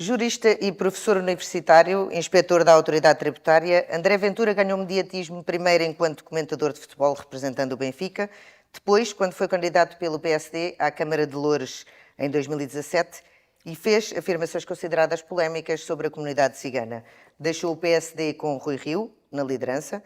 Jurista e professor universitário, inspetor da Autoridade Tributária, André Ventura ganhou mediatismo primeiro enquanto comentador de futebol representando o Benfica, depois quando foi candidato pelo PSD à Câmara de Loures em 2017 e fez afirmações consideradas polémicas sobre a comunidade cigana. Deixou o PSD com Rui Rio na liderança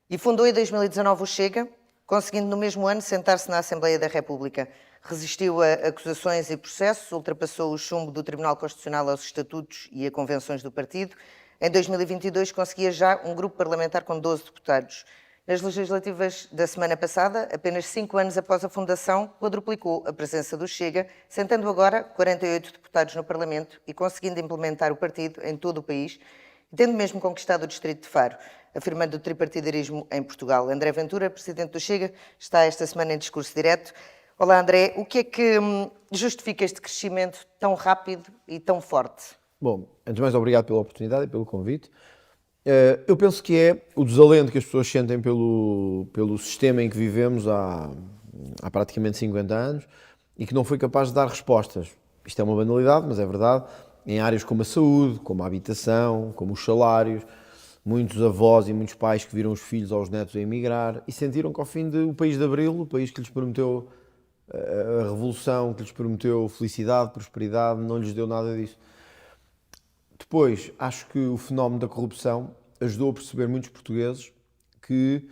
e fundou em 2019 o Chega, conseguindo no mesmo ano sentar-se na Assembleia da República. Resistiu a acusações e processos, ultrapassou o chumbo do Tribunal Constitucional aos estatutos e a convenções do partido. Em 2022 conseguia já um grupo parlamentar com 12 deputados. Nas legislativas da semana passada, apenas 5 anos após a fundação, quadruplicou a presença do Chega, sentando agora 48 deputados no Parlamento e conseguindo implementar o partido em todo o país, tendo mesmo conquistado o distrito de Faro, afirmando o tripartidarismo em Portugal. André Ventura, presidente do Chega, está esta semana em discurso direto. Olá, André. O que é que justifica este crescimento tão rápido e tão forte? Bom, antes de mais, obrigado pela oportunidade e pelo convite. Eu penso que é o desalento que as pessoas sentem pelo sistema em que vivemos há praticamente 50 anos e que não foi capaz de dar respostas. Isto é uma banalidade, mas é verdade. Em áreas como a saúde, como a habitação, como os salários, muitos avós e muitos pais que viram os filhos ou os netos a emigrar e sentiram que ao fim do país de Abril, o país que lhes prometeu a revolução, que lhes prometeu felicidade, prosperidade, não lhes deu nada disso. Depois, acho que o fenómeno da corrupção ajudou a perceber muitos portugueses que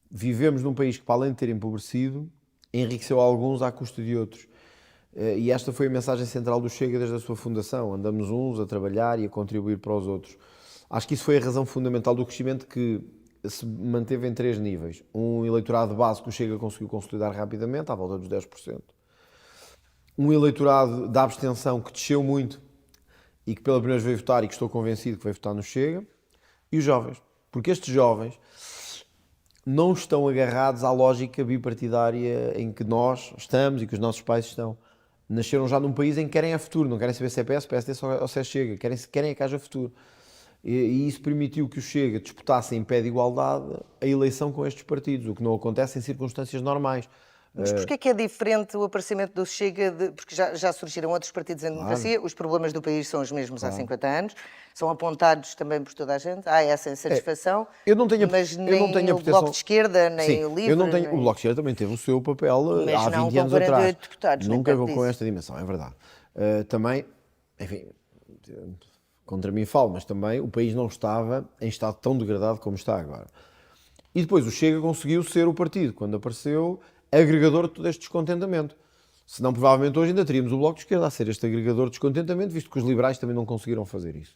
vivemos num país que, para além de ter empobrecido, enriqueceu alguns à custa de outros. E esta foi a mensagem central do Chega desde a sua fundação. Andamos uns a trabalhar e a contribuir para os outros. Acho que isso foi a razão fundamental do crescimento, que se manteve em 3 níveis. Um eleitorado de base que o Chega conseguiu consolidar rapidamente, à volta dos 10%. Um eleitorado da abstenção que desceu muito e que pela primeira vez veio votar e que estou convencido que vai votar no Chega. E os jovens. Porque estes jovens não estão agarrados à lógica bipartidária em que nós estamos e que os nossos pais estão. Nasceram já num país em que querem a futuro, não querem saber se é PS, PSD ou se é Chega, querem que haja futuro. E isso permitiu que o Chega disputasse em pé de igualdade a eleição com estes partidos, o que não acontece em circunstâncias normais. Mas porquê é que é diferente o aparecimento do Chega? Porque já surgiram outros partidos em democracia, os problemas do país são os mesmos há 50 anos, são apontados também por toda a gente, há essa insatisfação, mas nem o Bloco de Esquerda, nem o LIVRE... O Bloco de Esquerda também teve o seu papel há 20 anos atrás. Deputados, nunca vou com esta dimensão, é verdade. Também, enfim, contra mim falo, mas também o país não estava em estado tão degradado como está agora. E depois o Chega conseguiu ser o partido, quando apareceu, agregador de todo este descontentamento. Senão, provavelmente, hoje ainda teríamos o Bloco de Esquerda a ser este agregador de descontentamento, visto que os liberais também não conseguiram fazer isso.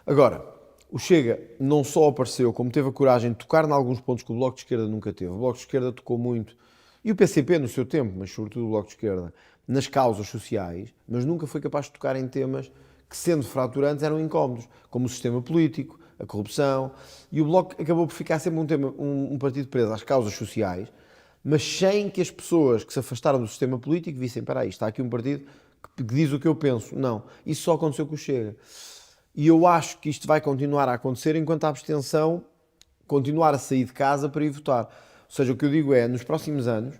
Agora, o Chega não só apareceu, como teve a coragem de tocar em alguns pontos que o Bloco de Esquerda nunca teve. O Bloco de Esquerda tocou muito, e o PCP no seu tempo, mas sobretudo o Bloco de Esquerda, nas causas sociais, mas nunca foi capaz de tocar em temas que, sendo fraturantes, eram incómodos, como o sistema político, a corrupção, e o Bloco acabou por ficar sempre um partido preso às causas sociais, mas sem que as pessoas que se afastaram do sistema político vissem, espera aí, está aqui um partido que diz o que eu penso. Não, isso só aconteceu com o Chega. E eu acho que isto vai continuar a acontecer enquanto a abstenção continuar a sair de casa para ir votar. Ou seja, o que eu digo é, nos próximos anos,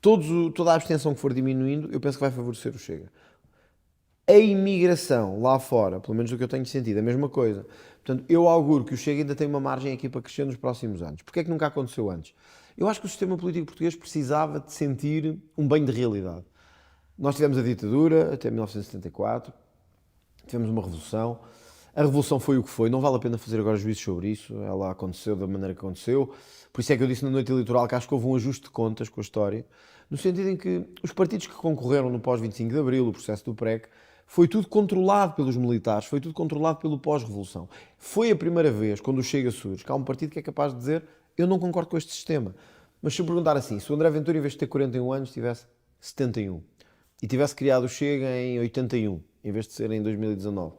toda a abstenção que for diminuindo, eu penso que vai favorecer o Chega. A imigração lá fora, pelo menos do que eu tenho sentido, é a mesma coisa. Portanto, eu auguro que o Chega ainda tem uma margem aqui para crescer nos próximos anos. Porquê é que nunca aconteceu antes? Eu acho que o sistema político português precisava de sentir um banho de realidade. Nós tivemos a ditadura até 1974, tivemos uma revolução. A revolução foi o que foi, não vale a pena fazer agora juízos sobre isso, ela aconteceu da maneira que aconteceu. Por isso é que eu disse na noite eleitoral que acho que houve um ajuste de contas com a história, no sentido em que os partidos que concorreram no pós-25 de Abril, o processo do PREC, foi tudo controlado pelos militares, foi tudo controlado pelo pós-revolução. Foi a primeira vez, quando o Chega surge, que há um partido que é capaz de dizer: eu não concordo com este sistema. Mas se eu perguntar assim, se o André Ventura, em vez de ter 41 anos, tivesse 71 e tivesse criado o Chega em 81, em vez de ser em 2019,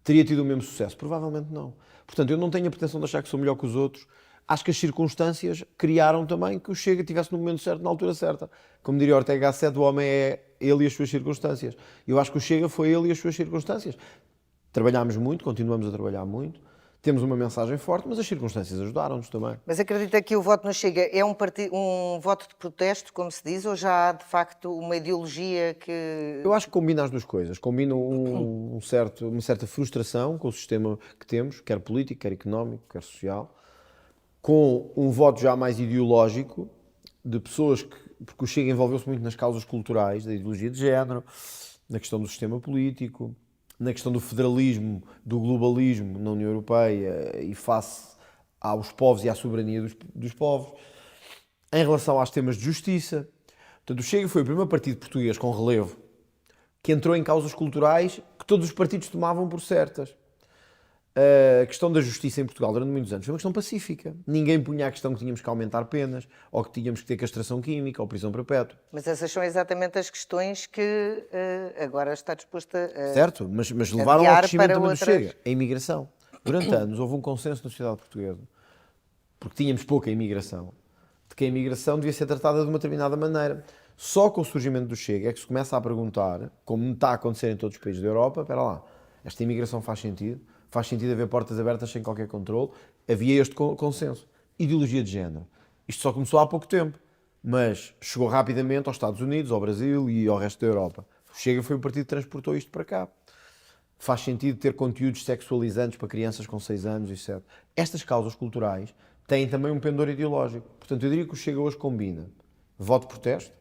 teria tido o mesmo sucesso? Provavelmente não. Portanto, eu não tenho a pretensão de achar que sou melhor que os outros. Acho que as circunstâncias criaram também que o Chega estivesse no momento certo, na altura certa. Como diria Ortega Gasset, o homem é ele e as suas circunstâncias. Eu acho que o Chega foi ele e as suas circunstâncias. Trabalhámos muito, continuamos a trabalhar muito. temos uma mensagem forte, mas as circunstâncias ajudaram-nos também. Mas acredita que o voto no Chega é um voto de protesto, como se diz, ou já há de facto uma ideologia que... Eu acho que combina as duas coisas. Combina uma certa frustração com o sistema que temos, quer político, quer económico, quer social, com um voto já mais ideológico de pessoas que... Porque o Chega envolveu-se muito nas causas culturais, da ideologia de género, na questão do sistema político, na questão do federalismo, do globalismo na União Europeia e face aos povos e à soberania dos povos, em relação aos temas de justiça. Portanto, o Chega foi o primeiro partido português com relevo que entrou em causas culturais que todos os partidos tomavam por certas. A questão da justiça em Portugal durante muitos anos foi uma questão pacífica. Ninguém punha a questão que tínhamos que aumentar penas, ou que tínhamos que ter castração química, ou prisão perpétua. Mas essas são exatamente as questões que agora está disposta a... Certo, mas levaram ao crescimento também do outras... Chega. A imigração. Durante anos houve um consenso na sociedade portuguesa, porque tínhamos pouca imigração, de que a imigração devia ser tratada de uma determinada maneira. Só com o surgimento do Chega é que se começa a perguntar, como está a acontecer em todos os países da Europa, espera lá, esta imigração faz sentido haver portas abertas sem qualquer controle. Havia este consenso. Ideologia de género. Isto só começou há pouco tempo, mas chegou rapidamente aos Estados Unidos, ao Brasil e ao resto da Europa. O Chega foi o partido que transportou isto para cá. Faz sentido ter conteúdos sexualizantes para crianças com 6 anos e 7. Estas causas culturais têm também um pendor ideológico. Portanto, eu diria que o Chega hoje combina voto de protesto,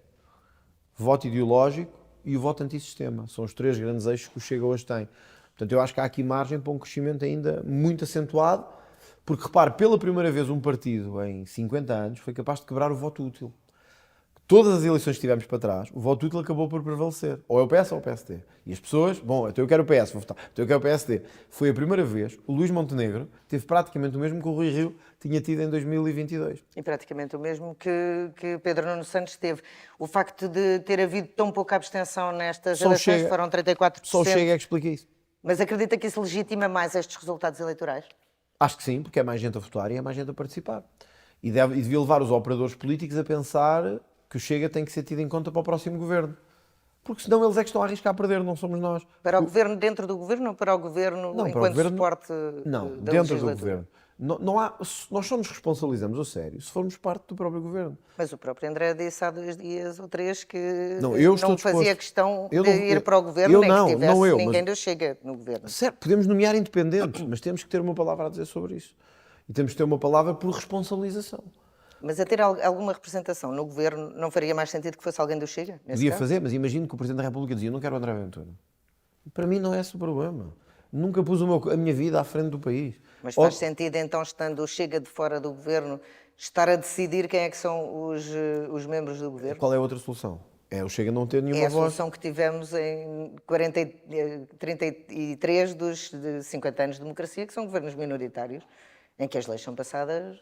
voto ideológico e o voto antissistema. São os 3 grandes eixos que o Chega hoje tem. Portanto, eu acho que há aqui margem para um crescimento ainda muito acentuado, porque, repare, pela primeira vez um partido em 50 anos foi capaz de quebrar o voto útil. Todas as eleições que tivemos para trás, o voto útil acabou por prevalecer. Ou é o PS ou é o PSD. E as pessoas, bom, então eu quero o PS, vou votar. Então eu quero o PSD. Foi a primeira vez, o Luís Montenegro teve praticamente o mesmo que o Rui Rio tinha tido em 2022. E praticamente o mesmo que Pedro Nuno Santos teve. O facto de ter havido tão pouca abstenção nestas eleições, foram 34%. Só o Chega é que explica isso. Mas acredita que isso legitima mais estes resultados eleitorais? Acho que sim, porque é mais gente a votar e é mais gente a participar. E devia levar os operadores políticos a pensar que o Chega tem que ser tido em conta para o próximo governo. Porque senão eles é que estão a arriscar a perder, não somos nós. Para o governo dentro do governo ou para o governo não, enquanto para o governo, suporte não, da dentro do legislatura? governo. Não há, nós só nos responsabilizamos a sério se formos parte do próprio governo. Mas o próprio André disse há 2 dias ou 3 que não fazia questão de ir para o governo, nem que tivesse ninguém do Chega no governo. Certo, podemos nomear independentes, mas temos que ter uma palavra a dizer sobre isso. E temos que ter uma palavra por responsabilização. Mas a ter alguma representação no governo não faria mais sentido que fosse alguém do Chega? Podia fazer, mas imagino que o Presidente da República dizia: eu não quero o André Ventura. Para mim não é esse o problema. Nunca pus a minha vida à frente do país. Mas faz sentido, então, estando o Chega de fora do governo, estar a decidir quem é que são os membros do governo? Qual é a outra solução? É o Chega não ter nenhuma voz. É a solução que tivemos em 33 dos 50 anos de democracia, que são governos minoritários, em que as leis são passadas...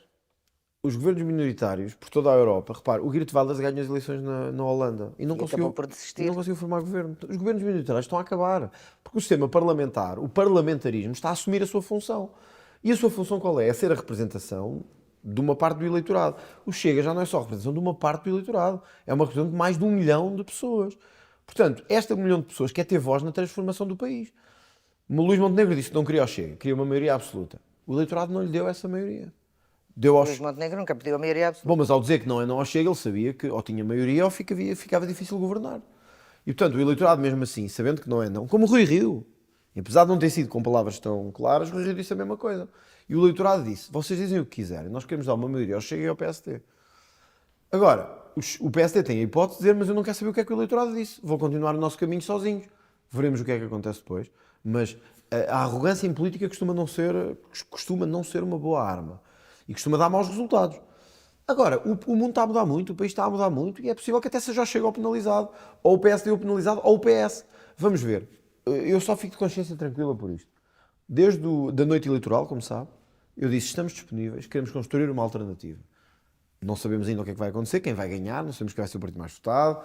Os governos minoritários, por toda a Europa, repare, o Geert Wilders ganhou as eleições na Holanda e não conseguiu formar governo. Os governos minoritários estão a acabar, porque o sistema parlamentar, o parlamentarismo, está a assumir a sua função. E a sua função qual é? É ser a representação de uma parte do eleitorado. O Chega já não é só a representação de uma parte do eleitorado, é uma representação de mais de 1 milhão de pessoas. Portanto, esta 1 milhão de pessoas quer ter voz na transformação do país. O Luís Montenegro disse que não queria o Chega, queria uma maioria absoluta. O eleitorado não lhe deu essa maioria. Luís Montenegro nunca pediu a maioria absoluta. Bom, mas ao dizer que não é não ao Chega, ele sabia que ou tinha maioria ou ficava difícil governar. E, portanto, o eleitorado, mesmo assim, sabendo que não é não, como o Rui Rio, e apesar de não ter sido com palavras tão claras, o Rui Rio disse a mesma coisa. E o eleitorado disse: vocês dizem o que quiserem, nós queremos dar uma maioria ao Chega e ao PSD. Agora, o PSD tem a hipótese de dizer: mas eu não quero saber o que é que o eleitorado disse, vou continuar o nosso caminho sozinhos. Veremos o que é que acontece depois. Mas a arrogância em política costuma não ser uma boa arma. E costuma dar maus resultados. Agora, o mundo está a mudar muito, o país está a mudar muito e é possível que até seja o Chega o penalizado, ou o PSD o penalizado, ou o PS. Vamos ver. Eu só fico de consciência tranquila por isto. Desde da noite eleitoral, como sabe, eu disse: estamos disponíveis, queremos construir uma alternativa. Não sabemos ainda o que é que vai acontecer, quem vai ganhar, não sabemos quem vai ser o partido mais votado,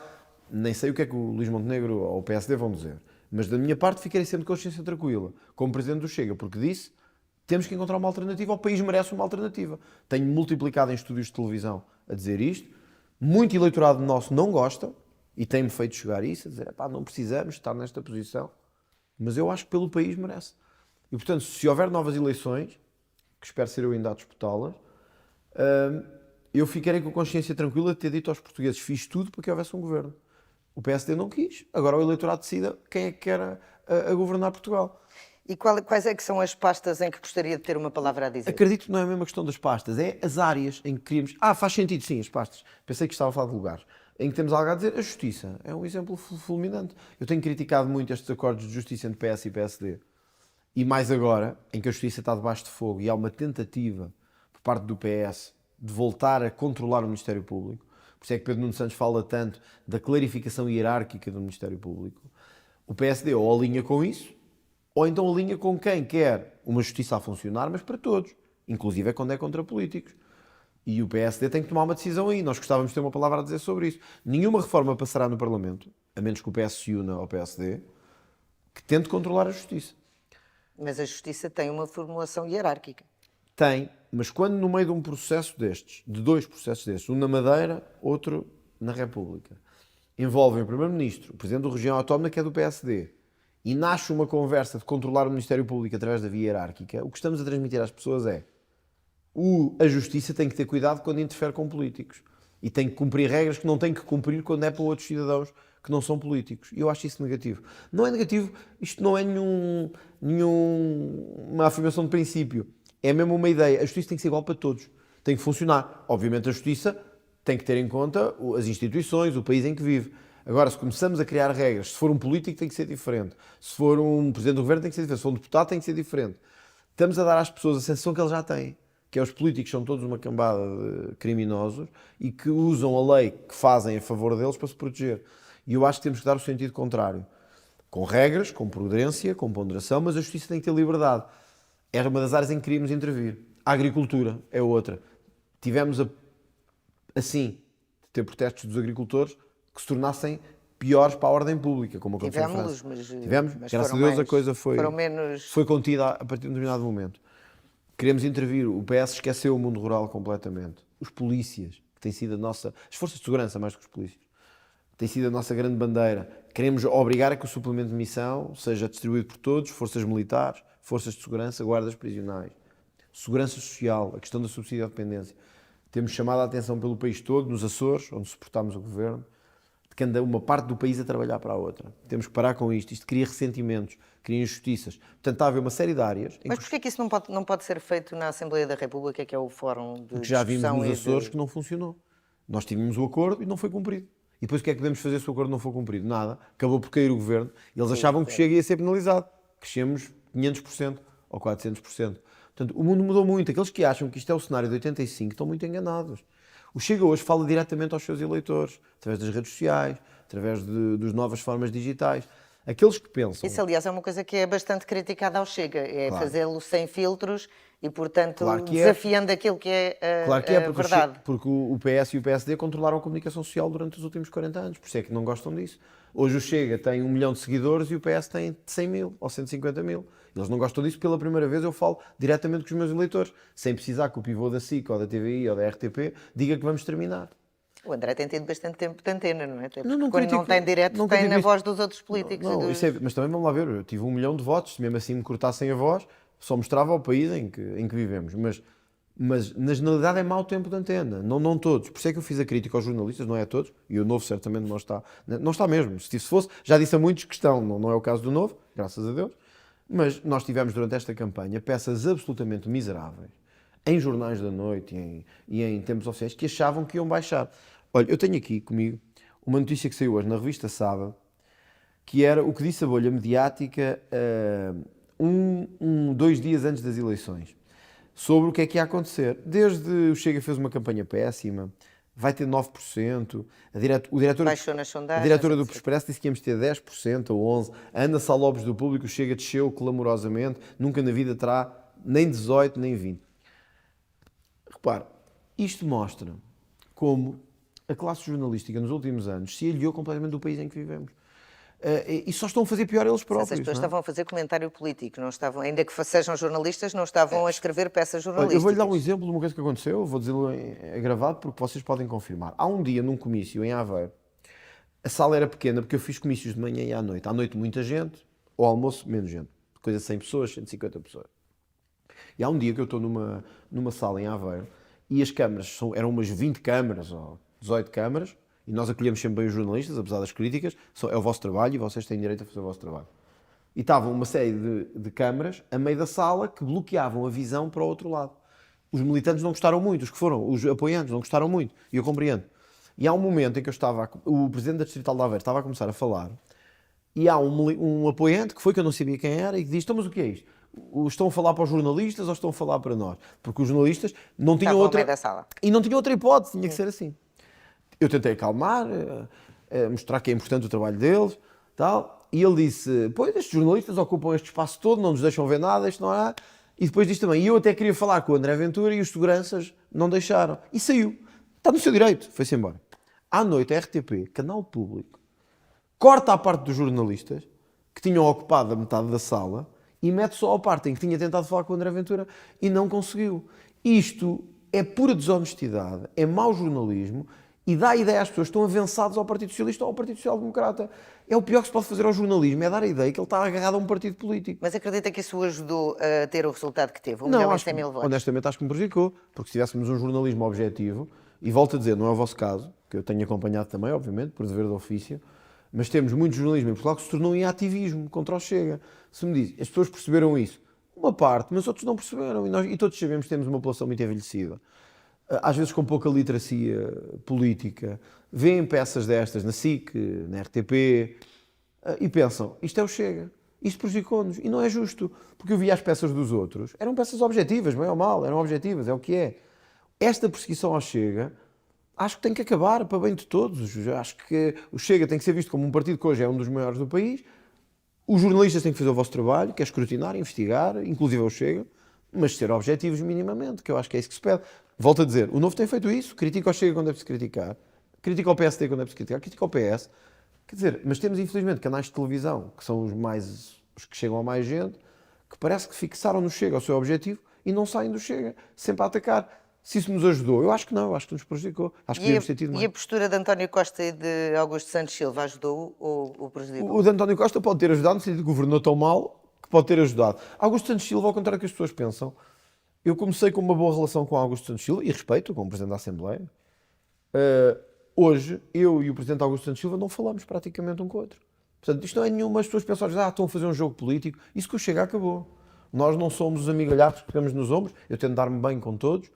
nem sei o que é que o Luís Montenegro ou o PSD vão dizer. Mas da minha parte ficarei sempre de consciência tranquila, como Presidente do Chega, porque disse: temos que encontrar uma alternativa, o país merece uma alternativa. Tenho multiplicado em estúdios de televisão a dizer isto. Muito eleitorado nosso não gosta e tem-me feito chegar isso, a dizer: não precisamos estar nesta posição. Mas eu acho que pelo país merece. E, portanto, se houver novas eleições, que espero ser eu ainda a disputá-las, eu ficarei com a consciência tranquila de ter dito aos portugueses: fiz tudo para que houvesse um governo. O PSD não quis, agora o eleitorado decida quem é que quer a governar Portugal. E quais é que são as pastas em que gostaria de ter uma palavra a dizer? Acredito que não é a mesma questão das pastas, é as áreas em que queríamos... faz sentido, sim, as pastas. Pensei que estava a falar de lugares. Em que temos algo a dizer, a justiça. É um exemplo fulminante. Eu tenho criticado muito estes acordos de justiça entre PS e PSD. E mais agora, em que a justiça está debaixo de fogo e há uma tentativa por parte do PS de voltar a controlar o Ministério Público. Por isso é que Pedro Nuno Santos fala tanto da clarificação hierárquica do Ministério Público. O PSD ou alinha com isso, ou então alinha com quem quer uma justiça a funcionar, mas para todos, inclusive é quando é contra políticos. E o PSD tem que tomar uma decisão aí. Nós gostávamos de ter uma palavra a dizer sobre isso. Nenhuma reforma passará no Parlamento, a menos que o PS se una ao PSD, que tente controlar a justiça. Mas a justiça tem uma formulação hierárquica. Tem, mas quando no meio de um processo destes, de dois processos destes, um na Madeira, outro na República, envolvem o Primeiro-Ministro, o Presidente da Região Autónoma, que é do PSD, e nasce uma conversa de controlar o Ministério Público através da via hierárquica, o que estamos a transmitir às pessoas é: a justiça tem que ter cuidado quando interfere com políticos e tem que cumprir regras que não tem que cumprir quando é para outros cidadãos que não são políticos. E eu acho isso negativo. Não é negativo, isto não é nenhuma afirmação de princípio. É mesmo uma ideia. A justiça tem que ser igual para todos. Tem que funcionar. Obviamente a justiça tem que ter em conta as instituições, o país em que vive. Agora, se começamos a criar regras, se for um político tem que ser diferente. Se for um presidente do governo tem que ser diferente. Se for um deputado tem que ser diferente. Estamos a dar às pessoas a sensação que eles já têm. Que é os políticos são todos uma cambada de criminosos e que usam a lei que fazem a favor deles para se proteger. E eu acho que temos que dar o sentido contrário. Com regras, com prudência, com ponderação, mas a justiça tem que ter liberdade. Era uma das áreas em que queríamos intervir. A agricultura é outra. Tivemos, assim, de ter protestos dos agricultores que se tornassem piores para a ordem pública, como aconteceu em França. Tivemos, mas graças a Deus a coisa foi contida a partir de um determinado momento. Queremos intervir. O PS esqueceu o mundo rural completamente. Os polícias, que têm sido as forças de segurança mais do que os polícias, tem sido a nossa grande bandeira. Queremos obrigar a que o suplemento de missão seja distribuído por todos: forças militares, forças de segurança, guardas prisionais, segurança social, a questão da subsídio à dependência. Temos chamado a atenção pelo país todo, nos Açores, onde suportámos o governo, de que anda uma parte do país a trabalhar para a outra. Temos que parar com isto. Isto cria ressentimentos, cria injustiças. Portanto, há a haver uma série de áreas... Mas porquê que isso não pode ser feito na Assembleia da República, que é o fórum de Porque já vimos nos Açores que não funcionou. Nós tínhamos o acordo e não foi cumprido. E depois o que é que podemos fazer se o acordo não for cumprido? Nada. Acabou por cair o governo e eles achavam que o Chega ia ser penalizado. Crescemos 500% ou 400%. Portanto, o mundo mudou muito. Aqueles que acham que isto é o cenário de 85 estão muito enganados. O Chega hoje fala diretamente aos seus eleitores, através das redes sociais, através das novas formas digitais. Aqueles que pensam... Isso, aliás, é uma coisa que é bastante criticada ao Chega, é fazê-lo sem filtros e, portanto, desafiando aquilo que é a verdade. Porque o PS e o PSD controlaram a comunicação social durante os últimos 40 anos, por isso é que não gostam disso. Hoje o Chega tem 1 milhão de seguidores e o PS tem 100 mil ou 150 mil. Eles não gostam disso. Pela primeira vez eu falo diretamente com os meus eleitores, sem precisar que o pivô da SIC ou da TVI ou da RTP diga que vamos terminar. O André tem tido bastante tempo de antena, não é? Quando não tem direto, tem na voz dos outros políticos. Mas também vamos lá ver, eu tive 1 milhão de votos, se mesmo assim me cortassem a voz, só mostrava o país em que vivemos. Mas na generalidade é mau tempo de antena, não todos. Por isso é que eu fiz a crítica aos jornalistas, não é a todos, e o Novo certamente não está. Não está mesmo. Se fosse, já disse a muitos que estão, não é o caso do Novo, graças a Deus. Mas nós tivemos durante esta campanha peças absolutamente miseráveis, em jornais da noite e em tempos oficiais, que achavam que iam baixar. Olha, eu tenho aqui comigo uma notícia que saiu hoje na revista Sábado, que era o que disse a bolha mediática 2 dias antes das eleições, sobre o que é que ia acontecer. Desde o Chega fez uma campanha péssima, vai ter 9%, baixou nas sondagens, a diretora do Expresso disse que íamos ter 10% ou 11%, a Ana Salobres do Público, o Chega desceu clamorosamente, nunca na vida terá nem 18% nem 20%. Repare, isto mostra como a classe jornalística nos últimos anos se aliou completamente do país em que vivemos. E só estão a fazer pior eles próprios. As pessoas estavam a fazer comentário político, não estavam, ainda que sejam jornalistas, não estavam a escrever peças jornalísticas. Eu vou-lhe dar um exemplo de uma coisa que aconteceu, vou dizê-lo gravado porque vocês podem confirmar. Há um dia, num comício em Aveiro, a sala era pequena porque eu fiz comícios de manhã e à noite. À noite muita gente, ao almoço menos gente. Coisa de 100 pessoas, 150 pessoas. E há um dia que eu estou numa sala em Aveiro e as câmaras, eram umas 20 câmaras ou 18 câmaras, e nós acolhemos sempre bem os jornalistas, apesar das críticas, é o vosso trabalho e vocês têm direito a fazer o vosso trabalho. E estavam uma série de câmaras a meio da sala que bloqueavam a visão para o outro lado. Os militantes não gostaram muito, os apoiantes não gostaram muito, e eu compreendo. E há um momento em que o presidente da Distrital de Aveiro estava a começar a falar, e há um apoiante, que eu não sabia quem era, e que diz, então, mas o que é isto? Estão a falar para os jornalistas ou estão a falar para nós? Porque os jornalistas não tinham outra... da sala. E não tinham outra hipótese, tinha que ser assim. Eu tentei acalmar, mostrar que é importante o trabalho deles, tal, e ele disse, pois, estes jornalistas ocupam este espaço todo, não nos deixam ver nada, isto não há... E depois diz também, e eu até queria falar com o André Ventura e os seguranças não deixaram. E saiu. Está no seu direito, foi-se embora. À noite, a RTP, canal público, corta a parte dos jornalistas, que tinham ocupado a metade da sala, e mete só a parte em que tinha tentado falar com o André Ventura e não conseguiu. Isto é pura desonestidade, é mau jornalismo e dá a ideia às pessoas que estão avançados ao Partido Socialista ou ao Partido Social Democrata. É o pior que se pode fazer ao jornalismo, é dar a ideia que ele está agarrado a um partido político. Mas acredita que isso o ajudou a ter o resultado que teve? 1 Não, milhão e 100 mil votos? honestamente acho que me prejudicou, porque se tivéssemos um jornalismo objetivo, e volto a dizer, não é o vosso caso, que eu tenho acompanhado também, obviamente, por dever de ofício, mas temos muito jornalismo em Portugal que se tornou em ativismo contra o Chega. Se me diz, as pessoas perceberam isso, uma parte, mas outros não perceberam, e todos sabemos que temos uma população muito envelhecida, às vezes com pouca literacia política, veem peças destas na SIC, na RTP, e pensam, isto é o Chega, isto prejudicou-nos, e não é justo, porque eu via as peças dos outros, eram peças objetivas, bem ou mal, eram objetivas, é o que é. Esta perseguição ao Chega, acho que tem que acabar para bem de todos. Acho que o Chega tem que ser visto como um partido que hoje é um dos maiores do país. Os jornalistas têm que fazer o vosso trabalho, que é escrutinar, investigar, inclusive o Chega, mas ser objetivos minimamente, que eu acho que é isso que se pede. Volto a dizer, o Novo tem feito isso, critica o Chega quando deve-se criticar, critica o PSD quando deve-se criticar, critica o PS. Quer dizer, mas temos infelizmente canais de televisão, que são os que chegam a mais gente, que parece que fixaram no Chega o seu objetivo e não saem do Chega, sempre a atacar. Se isso nos ajudou, eu acho que não, acho que nos prejudicou. Acho que devíamos ter tido mais. E a postura de António Costa e de Augusto Santos Silva ajudou ou prejudicou? O de António Costa pode ter ajudado, no sentido de que governou tão mal que pode ter ajudado. Augusto Santos Silva, ao contrário do que as pessoas pensam, eu comecei com uma boa relação com Augusto Santos Silva, e respeito, como Presidente da Assembleia. Hoje, eu e o Presidente Augusto Santos Silva não falamos praticamente um com o outro. Portanto, isto não é nenhuma... As pessoas pensam, estão a fazer um jogo político. Isso que o Chega acabou. Nós não somos os amigalhados que pegamos nos ombros. Eu tento dar-me bem com todos.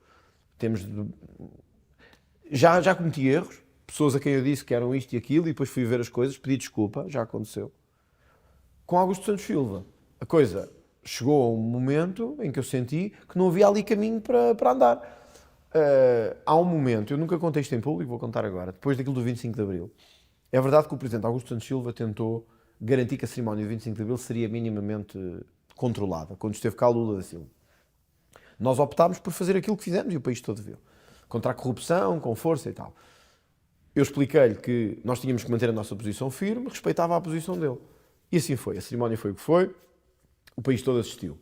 Já cometi erros, pessoas a quem eu disse que eram isto e aquilo, e depois fui ver as coisas, pedi desculpa, já aconteceu. Com Augusto Santos Silva, a coisa chegou a um momento em que eu senti que não havia ali caminho para andar. Há um momento, eu nunca contei isto em público, vou contar agora, depois daquilo do 25 de Abril. É verdade que o Presidente Augusto Santos Silva tentou garantir que a cerimónia do 25 de Abril seria minimamente controlada, quando esteve cá Lula da Silva. Nós optámos por fazer aquilo que fizemos e o país todo viu. Contra a corrupção, com força e tal. Eu expliquei-lhe que nós tínhamos que manter a nossa posição firme, respeitava a posição dele. E assim foi. A cerimónia foi o que foi, o país todo assistiu.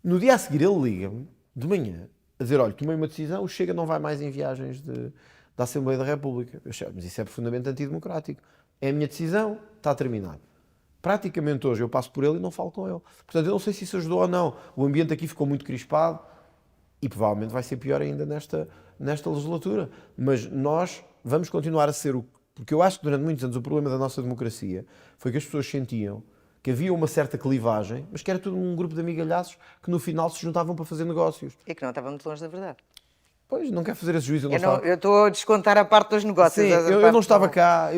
No dia a seguir ele liga-me, de manhã, a dizer, olha, tomei uma decisão, o Chega não vai mais em viagens da Assembleia da República. Eu achei, mas isso é profundamente antidemocrático. É a minha decisão, está terminado. Praticamente hoje eu passo por ele e não falo com ele. Portanto, eu não sei se isso ajudou ou não. O ambiente aqui ficou muito crispado, e provavelmente vai ser pior ainda nesta legislatura. Mas nós vamos continuar a ser porque eu acho que durante muitos anos o problema da nossa democracia foi que as pessoas sentiam que havia uma certa clivagem, mas que era tudo um grupo de amigalhaços que no final se juntavam para fazer negócios. E que não estava muito longe da verdade. Pois, não quero fazer esse juízo. Eu estou a descontar a parte dos negócios. Sim, eu não estava cá,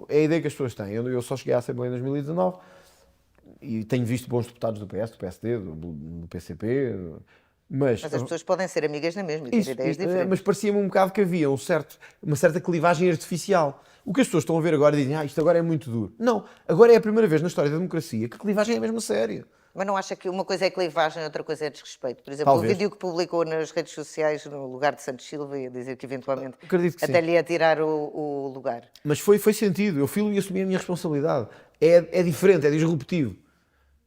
é a ideia que as pessoas têm. Eu só cheguei à Assembleia em 2019 e tenho visto bons deputados do PS, do PSD, do PCP... Mas as pessoas podem ser amigas na mesma e ter ideias diferentes. Mas parecia-me um bocado que havia uma certa clivagem artificial. O que as pessoas estão a ver agora e dizem, isto agora é muito duro. Não, agora é a primeira vez na história da democracia que a clivagem é mesmo séria. Mas não acha que uma coisa é clivagem e outra coisa é desrespeito? Por exemplo, Talvez. O vídeo que publicou nas redes sociais no lugar de Santos Silva ia dizer que eventualmente Acredito que até sim. lhe ia tirar o lugar. Mas foi sentido, eu fui e assumi a minha responsabilidade. É diferente, é disruptivo.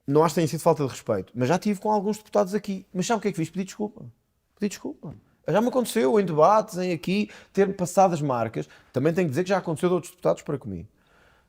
Não acho que tenha sido falta de respeito, mas já tive com alguns deputados aqui. Mas sabe o que é que fiz? Pedi desculpa. Já me aconteceu em debates, em aqui, ter passado as marcas. Também tenho que dizer que já aconteceu de outros deputados para comigo.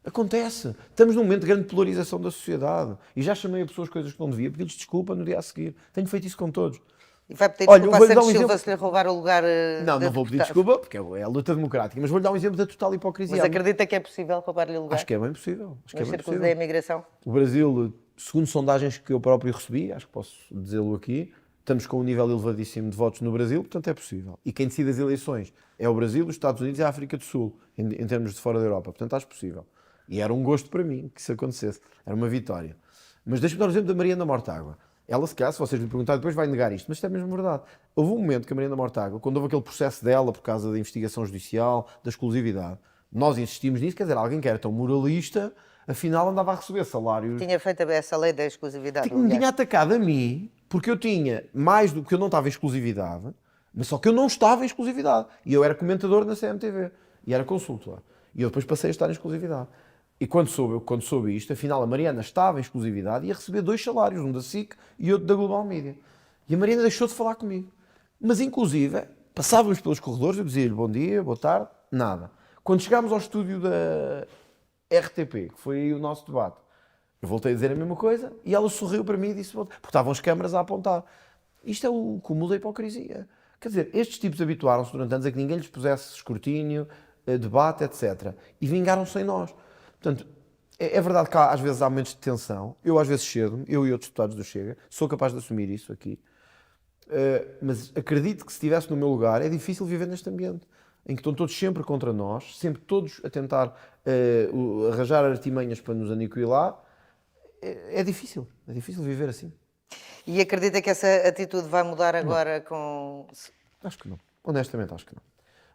Acontece. Estamos num momento de grande polarização da sociedade. E já chamei a pessoas coisas que não devia, pedi-lhes desculpa no dia a seguir. Tenho feito isso com todos. E vai pedir Olha, eu desculpa a vou-lhe dar Santos um Silva exemplo. se lhe roubar o lugar Não, de não vou pedir deputado. desculpa, porque é a luta democrática, mas vou-lhe dar um exemplo da total hipocrisia. Mas acredita que é possível roubar-lhe o lugar? Acho que é bem possível. Acho que é Nos bem círculos possível. da imigração? O Brasil, segundo sondagens que eu próprio recebi, acho que posso dizê-lo aqui, estamos com um nível elevadíssimo de votos no Brasil, portanto é possível. E quem decide as eleições é o Brasil, os Estados Unidos e a África do Sul, em termos de fora da Europa. Portanto, acho possível. E era um gosto para mim que isso acontecesse. Era uma vitória. Mas deixa-me dar o exemplo da Mariana Mortágua. Ela, se calhar, se vocês lhe perguntarem depois, vai negar isto, mas isto é mesmo verdade. Houve um momento que a Mariana Mortágua, quando houve aquele processo dela por causa da investigação judicial, da exclusividade, nós insistimos nisso, quer dizer, alguém que era tão moralista, afinal andava a receber salários. Tinha feito essa lei da exclusividade. Me tinha aliás. atacado a mim, porque eu tinha mais do que eu não estava em exclusividade, mas só que eu não estava em exclusividade. E eu era comentador na CMTV, e era consultor. E eu depois passei a estar em exclusividade. E quando soube isto, afinal a Mariana estava em exclusividade e ia receber 2 salários, um da SIC e outro da Global Media. E a Mariana deixou de falar comigo. Mas inclusive, passávamos pelos corredores, eu dizia-lhe bom dia, boa tarde, nada. Quando chegámos ao estúdio da RTP, que foi aí o nosso debate, eu voltei a dizer a mesma coisa e ela sorriu para mim e disse, porque estavam as câmaras a apontar. Isto é o cúmulo da hipocrisia. Quer dizer, estes tipos habituaram-se durante anos a que ninguém lhes pusesse escrutínio, debate, etc. E vingaram-se em nós. Portanto, é verdade que às vezes há momentos de tensão. Eu às vezes cedo, eu e outros deputados do Chega, sou capaz de assumir isso aqui. Mas acredito que se estivesse no meu lugar, é difícil viver neste ambiente, em que estão todos sempre contra nós, sempre todos a tentar arranjar artimanhas para nos aniquilar. É difícil viver assim. E acredita que essa atitude vai mudar agora com... Acho que não. Honestamente, acho que não.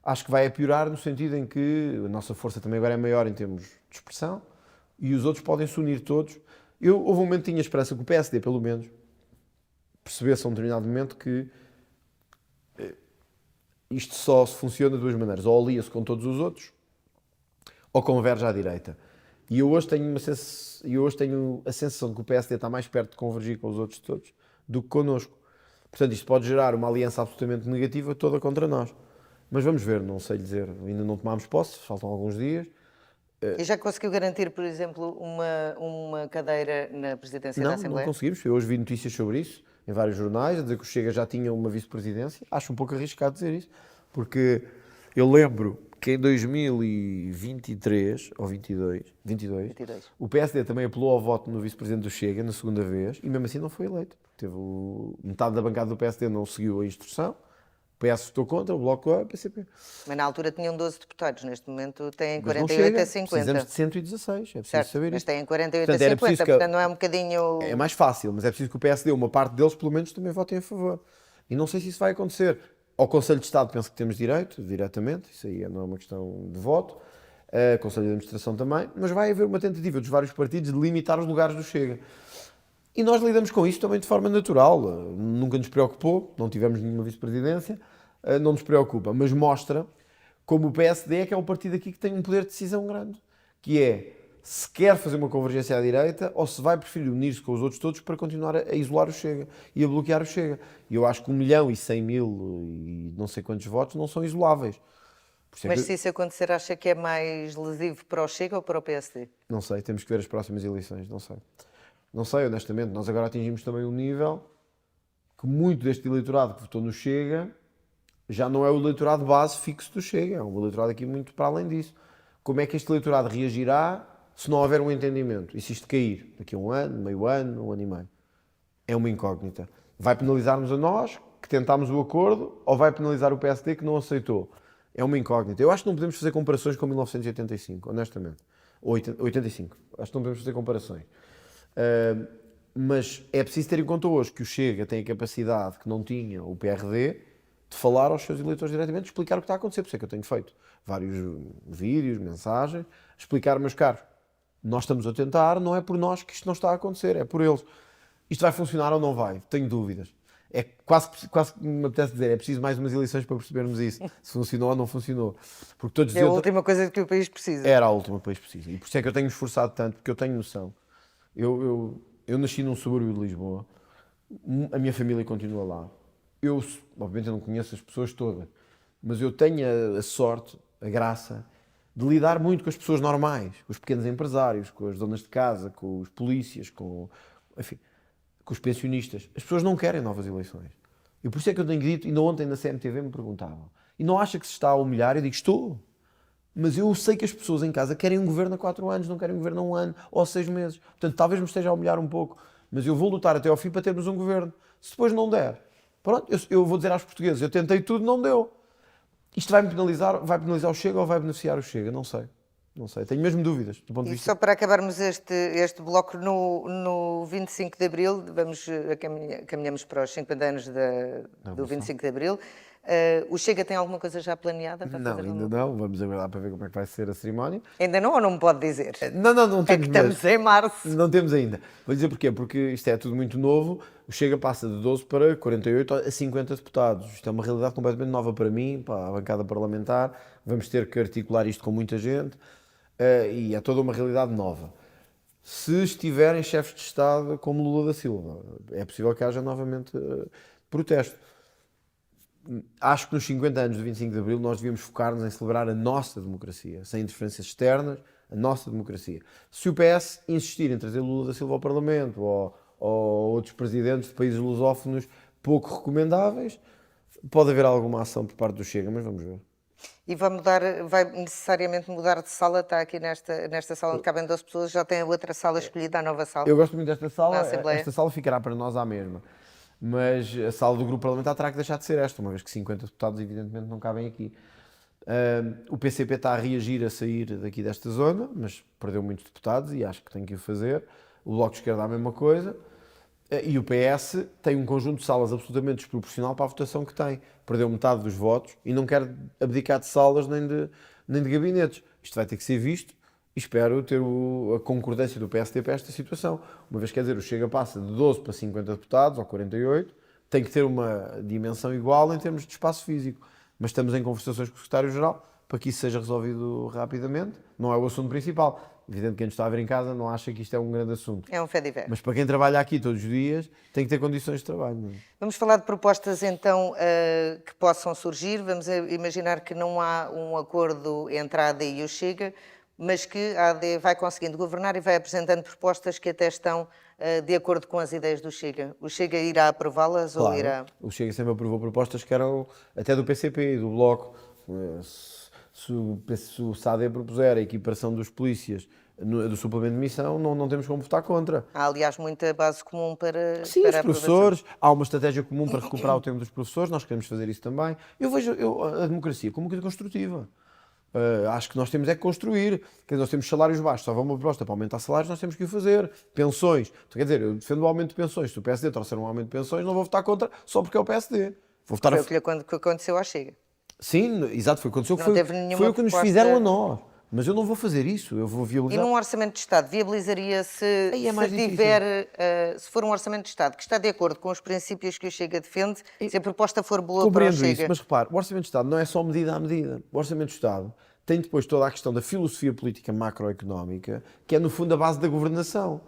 Acho que vai piorar no sentido em que a nossa força também agora é maior em termos de expressão e os outros podem se unir todos. Houve um momento que tinha esperança que o PSD, pelo menos, percebesse a um determinado momento que isto só funciona de 2 maneiras. Ou alia-se com todos os outros, ou converge à direita. E eu hoje tenho a sensação de que o PSD está mais perto de convergir com os outros todos do que connosco. Portanto, isto pode gerar uma aliança absolutamente negativa toda contra nós. Mas vamos ver, não sei dizer. Ainda não tomámos posse, faltam alguns dias. E já conseguiu garantir, por exemplo, uma cadeira na presidência da Não Assembleia? conseguimos. Eu hoje vi notícias sobre isso, em vários jornais, a dizer que o Chega já tinha uma vice-presidência. Acho um pouco arriscado dizer isso, porque eu lembro que em 2023, ou 22, o PSD também apelou ao voto no vice-presidente do Chega, na segunda vez, e mesmo assim não foi eleito. Metade da bancada do PSD não seguiu a instrução, o PS votou contra, o Bloco A, o PCP. Mas na altura tinham 12 deputados, neste momento têm Mas não 48 chega, a 50. precisamos de 116, é preciso Certo, saber mas isso. têm 48 Portanto, a era 50, preciso que portanto não é um bocadinho... É mais fácil, mas é preciso que o PSD, uma parte deles, pelo menos, também votem a favor. E não sei se isso vai acontecer. Ao Conselho de Estado penso que temos direito, diretamente, isso aí não é uma questão de voto. Conselho de Administração também, mas vai haver uma tentativa dos vários partidos de limitar os lugares do Chega. E nós lidamos com isso também de forma natural. Nunca nos preocupou, não tivemos nenhuma vice-presidência, não nos preocupa, mas mostra como o PSD é que é um partido aqui que tem um poder de decisão grande, que é se quer fazer uma convergência à direita ou se vai preferir unir-se com os outros todos para continuar a isolar o Chega e a bloquear o Chega. E eu acho que 1.100.000 e não sei quantos votos não são isoláveis. Mas se isso acontecer, acha que é mais lesivo para o Chega ou para o PSD? Não sei, temos que ver as próximas eleições, não sei. Não sei, honestamente. Nós agora atingimos também um nível que muito deste eleitorado que votou no Chega já não é o eleitorado base fixo do Chega, é um eleitorado aqui muito para além disso. Como é que este eleitorado reagirá se não houver um entendimento? E se isto cair daqui a um ano, meio ano, um ano e meio? É uma incógnita. Vai penalizar-nos a nós, que tentámos o acordo, ou vai penalizar o PSD, que não aceitou? É uma incógnita. Eu acho que não podemos fazer comparações com 1985, honestamente. Ou 85. Acho que não podemos fazer comparações. Mas é preciso ter em conta hoje que o Chega tem a capacidade que não tinha o PRD de falar aos seus eleitores diretamente, de explicar o que está a acontecer. Por isso é que eu tenho feito vários vídeos, mensagens, explicar, meus caros, nós estamos a tentar, não é por nós que isto não está a acontecer, é por eles. Isto vai funcionar ou não vai? Tenho dúvidas. É quase que me apetece dizer, é preciso mais umas eleições para percebermos isso, se funcionou ou não funcionou. Porque todos É a última coisa que o país precisa. Era a última que o país precisa. E por isso é que eu tenho esforçado tanto, porque eu tenho noção. Eu nasci num subúrbio de Lisboa, a minha família continua lá. Eu, obviamente, eu não conheço as pessoas todas, mas eu tenho a sorte, a graça de lidar muito com as pessoas normais, com os pequenos empresários, com as donas de casa, com os polícias, enfim, com os pensionistas. As pessoas não querem novas eleições. E por isso é que eu tenho dito, ainda ontem na CMTV me perguntavam, e não acha que se está a humilhar? Eu digo, estou. Mas eu sei que as pessoas em casa querem um governo a 4 anos, não querem um governo a 1 ano ou a 6 meses. Portanto, talvez me esteja a humilhar um pouco, mas eu vou lutar até ao fim para termos um governo. Se depois não der, pronto, eu vou dizer aos portugueses, eu tentei tudo, não deu. Isto vai penalizar o Chega ou vai beneficiar o Chega? Não sei. Não sei, tenho mesmo dúvidas do ponto de E vista... só para acabarmos este bloco no 25 de Abril, caminhamos para os 50 anos do 25 de Abril. O Chega tem alguma coisa já planeada para Não, fazer? ainda não. Vamos aguardar para ver como é que vai ser a cerimónia. Ainda não ou não me pode dizer? Não É temos que estamos em março. Não temos ainda. Vou dizer porquê. Porque isto é tudo muito novo. O Chega passa de 12 para 48 a 50 deputados. Isto é uma realidade completamente nova para mim, para a bancada parlamentar. Vamos ter que articular isto com muita gente. E é toda uma realidade nova. Se estiverem chefes de Estado como Lula da Silva, é possível que haja novamente protesto. Acho que nos 50 anos do 25 de Abril nós devíamos focar-nos em celebrar a nossa democracia, sem interferências externas, a nossa democracia. Se o PS insistir em trazer Lula da Silva ao Parlamento ou outros presidentes de países lusófonos pouco recomendáveis, pode haver alguma ação por parte do Chega, mas vamos ver. E vai necessariamente mudar de sala? Está aqui nesta sala onde cabem 12 pessoas, já tem a outra sala escolhida, a nova sala? Eu gosto muito desta sala, Na Assembleia. esta sala ficará para nós à mesma. Mas a sala do grupo parlamentar terá que deixar de ser esta, uma vez que 50 deputados evidentemente não cabem aqui. O PCP está a reagir a sair daqui desta zona, mas perdeu muitos deputados e acho que tem que o fazer. O Bloco de Esquerda a mesma coisa. E o PS tem um conjunto de salas absolutamente desproporcional para a votação que tem. Perdeu metade dos votos e não quer abdicar de salas nem de gabinetes. Isto vai ter que ser visto e espero ter a concordância do PSD para esta situação. Uma vez, quer dizer, o Chega passa de 12 para 50 deputados, ou 48, tem que ter uma dimensão igual em termos de espaço físico. Mas estamos em conversações com o Secretário-Geral para que isso seja resolvido rapidamente. Não é o assunto principal. Evidente que quem nos está a ver em casa não acha que isto é um grande assunto. É um fé diverso. Mas para quem trabalha aqui todos os dias, tem que ter condições de trabalho. Não é? Vamos falar de propostas então que possam surgir. Vamos imaginar que não há um acordo entre a AD e o Chega, mas que a AD vai conseguindo governar e vai apresentando propostas que até estão de acordo com as ideias do Chega. O Chega irá aprová-las ou irá... O Chega sempre aprovou propostas que eram até do PCP e do Bloco. Se o SAD propuser a equiparação dos polícias do suplemento de missão, não temos como votar contra. Há, aliás, muita base comum para Sim, para os a professores, há uma estratégia comum para recuperar o tempo dos professores, nós queremos fazer isso também. Eu vejo a democracia como uma coisa construtiva. Acho que nós temos é que construir. Quer dizer, nós temos salários baixos, só há uma proposta para aumentar salários, nós temos que o fazer. Pensões. Então, quer dizer, eu defendo o aumento de pensões. Se o PSD trouxer um aumento de pensões, não vou votar contra só porque é o PSD. Vou votar Foi o que aconteceu ao Chega. Sim, exato, foi o que aconteceu. Não teve nenhuma Foi o que nos proposta- fizeram a nós. Mas eu não vou fazer isso, eu vou E viabilizar. num orçamento de Estado, viabilizaria Aí é mais difícil. se for um orçamento de Estado que está de acordo com os princípios que o Chega defende, se a proposta for boa para o Compreendo Chega... isso, mas repare, o Orçamento de Estado não é só medida a medida. O Orçamento de Estado tem depois toda a questão da filosofia política macroeconómica, que é no fundo a base da governação.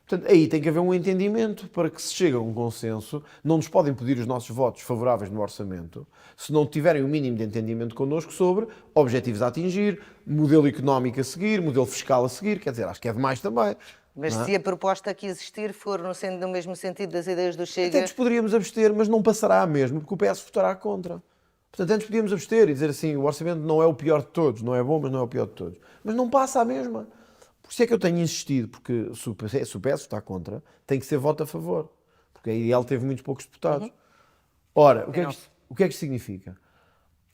Portanto, aí tem que haver um entendimento para que se chegue a um consenso. Não nos podem pedir os nossos votos favoráveis no orçamento se não tiverem o mínimo de entendimento connosco sobre objetivos a atingir, modelo económico a seguir, modelo fiscal a seguir. Quer dizer, acho que é demais também. Mas se a proposta que existir for no mesmo sentido das ideias do Até Chega... nos poderíamos abster, mas não passará mesmo, porque o PS votará contra. Portanto, antes podíamos abster e dizer assim, o orçamento não é o pior de todos, não é bom, mas não é o pior de todos. Mas não passa a mesma. Por isso é que eu tenho insistido, porque se o PS votar contra, tem que ser voto a favor. Porque a IDL teve muitos poucos deputados. Ora, o que é que isto significa?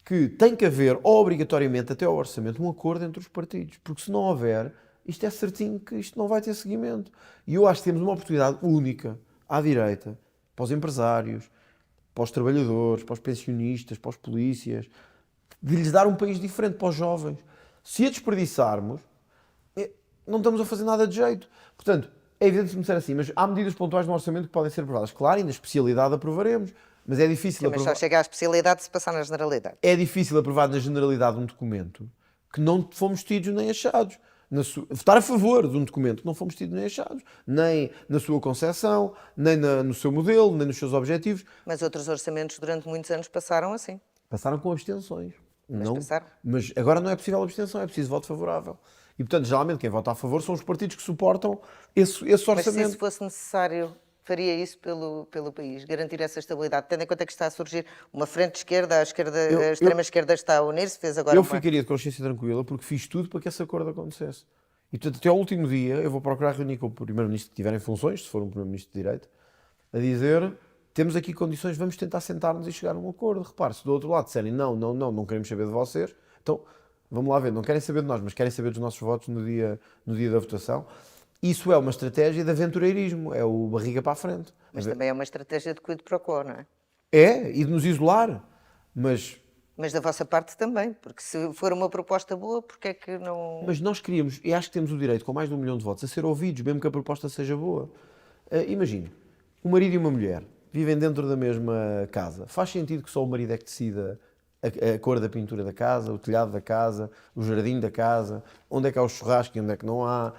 Que tem que haver, obrigatoriamente, até ao orçamento, um acordo entre os partidos. Porque se não houver, isto é certinho que isto não vai ter seguimento. E eu acho que temos uma oportunidade única, à direita, para os empresários, para os trabalhadores, para os pensionistas, para os polícias, de lhes dar um país diferente para os jovens. Se a desperdiçarmos, não estamos a fazer nada de jeito. Portanto, é evidente se me disser assim, mas há medidas pontuais no orçamento que podem ser aprovadas. Claro, e na especialidade aprovaremos, mas é difícil Mas só aprovar. chega à especialidade se passar na generalidade. É difícil aprovar na generalidade um documento que não fomos tidos nem achados. Votar a favor de um documento que não fomos tidos nem achados, nem na sua concepção, nem no seu modelo, nem nos seus objetivos. Mas outros orçamentos durante muitos anos passaram assim. Passaram com abstenções. Mas Não, passaram. mas agora não é possível abstenção, é preciso voto favorável. E, portanto, geralmente quem vota a favor são os partidos que suportam esse Mas se orçamento. isso fosse necessário, faria isso pelo país, garantir essa estabilidade, tendo em conta que está a surgir uma frente de esquerda, a extrema-esquerda está a unir-se, fez agora Eu uma... ficaria de consciência tranquila porque fiz tudo para que esse acordo acontecesse. E, portanto, até ao último dia eu vou procurar reunir com o primeiro-ministro que tiver em funções, se for um primeiro-ministro de direito, a dizer, temos aqui condições, vamos tentar sentar-nos e chegar a um acordo. Repare, se do outro lado disserem não queremos saber de vocês, então, vamos lá ver, não querem saber de nós, mas querem saber dos nossos votos no dia da votação. Isso é uma estratégia de aventureirismo, é o barriga para a frente. Mas também é uma estratégia de quid pro quo, não é? É, e de nos isolar, mas Mas da vossa parte também, porque se for uma proposta boa, porque é que não... Mas nós queríamos, e acho que temos o direito, com mais de 1 milhão de votos, a ser ouvidos, mesmo que a proposta seja boa. Imagine, um marido e uma mulher vivem dentro da mesma casa. Faz sentido que só o marido é que decida a cor da pintura da casa, o telhado da casa, o jardim da casa, onde é que há o churrasco e onde é que não há,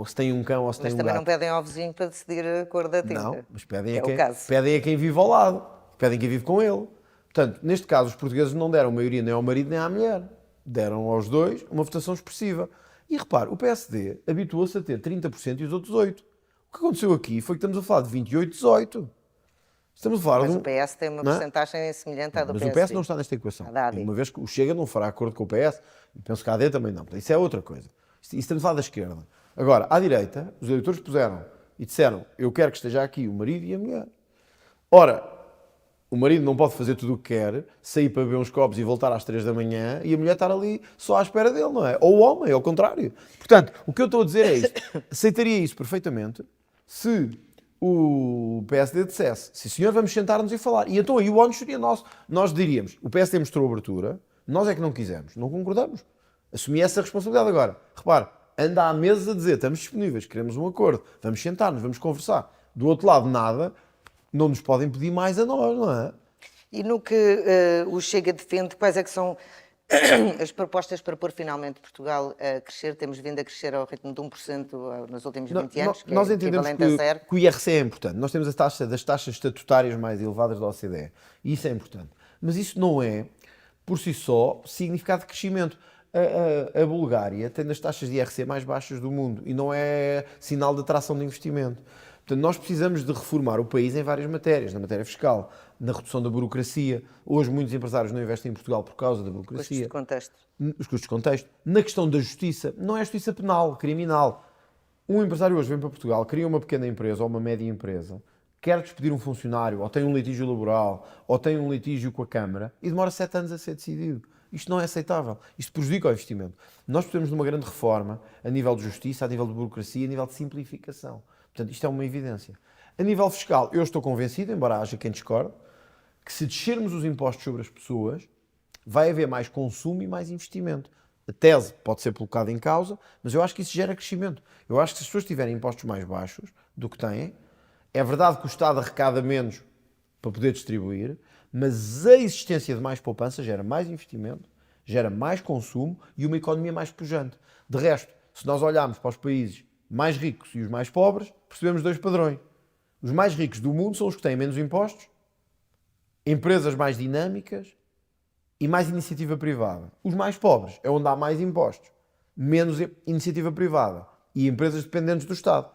se tem um cão ou se tem Mas um também não gato. pedem ao vizinho para decidir a cor da tinta. Não, mas pedem Que a, é o quem, caso. pedem a quem vive ao lado, pedem a quem vive com ele. Portanto, neste caso, os portugueses não deram maioria nem ao marido nem à mulher. Deram aos dois uma votação expressiva. E repare, o PSD habituou-se a ter 30% e os outros 8%. O que aconteceu aqui foi que estamos a falar de 28-18%. Estamos a falar Mas de o PS tem uma não é? percentagem semelhante à do Mas PSD. o PS não está nesta equação. À da AD. E uma vez que o Chega não fará acordo com o PS, e penso que a AD também não. Portanto, isso é outra coisa. Isso estamos a falar da esquerda. Agora, à direita, os eleitores puseram e disseram: eu quero que esteja aqui o marido e a mulher. Ora, o marido não pode fazer tudo o que quer, sair para beber uns copos e voltar às 3 da manhã e a mulher estar ali só à espera dele, não é? Ou o homem, ao contrário. Portanto, o que eu estou a dizer é isto. Aceitaria isso perfeitamente se o PSD dissesse: sim senhor, vamos sentar-nos e falar. E então aí o ónus seria nosso. Nós diríamos: o PSD mostrou abertura, nós é que não quisemos, não concordamos. Assumi essa responsabilidade agora. Repare, anda à mesa a dizer: estamos disponíveis, queremos um acordo, vamos sentar-nos, vamos conversar. Do outro lado, nada. Não nos podem pedir mais a nós, não é? E no que o Chega defende, quais é que são as propostas para pôr finalmente Portugal a crescer? Temos vindo a crescer ao ritmo de 1% nos últimos 20 anos, que Nós é entendemos equivalente a zero. que o IRC é importante. Nós temos a taxa das taxas estatutárias mais elevadas da OCDE. E isso é importante. Mas isso não é, por si só, significado de crescimento. A Bulgária tem das taxas de IRC mais baixas do mundo e não é sinal de atração de investimento. Portanto, nós precisamos de reformar o país em várias matérias, na matéria fiscal, na redução da burocracia. Hoje muitos empresários não investem em Portugal por causa da Custos burocracia. de contexto. Os custos de contexto. Na questão da justiça, não é a justiça penal, criminal. Um empresário hoje vem para Portugal, cria uma pequena empresa ou uma média empresa, quer despedir um funcionário, ou tem um litígio laboral, ou tem um litígio com a Câmara, e demora 7 anos a ser decidido. Isto não é aceitável. Isto prejudica o investimento. Nós precisamos de uma grande reforma a nível de justiça, a nível de burocracia, a nível de simplificação. Portanto, isto é uma evidência. A nível fiscal, eu estou convencido, embora haja quem discorde, que se descermos os impostos sobre as pessoas, vai haver mais consumo e mais investimento. A tese pode ser colocada em causa, mas eu acho que isso gera crescimento. Eu acho que se as pessoas tiverem impostos mais baixos do que têm, é verdade que o Estado arrecada menos para poder distribuir, mas a existência de mais poupança gera mais investimento, gera mais consumo e uma economia mais pujante. De resto, se nós olharmos para os países mais ricos e os mais pobres, percebemos 2 padrões. Os mais ricos do mundo são os que têm menos impostos, empresas mais dinâmicas e mais iniciativa privada. Os mais pobres é onde há mais impostos, menos iniciativa privada e empresas dependentes do Estado.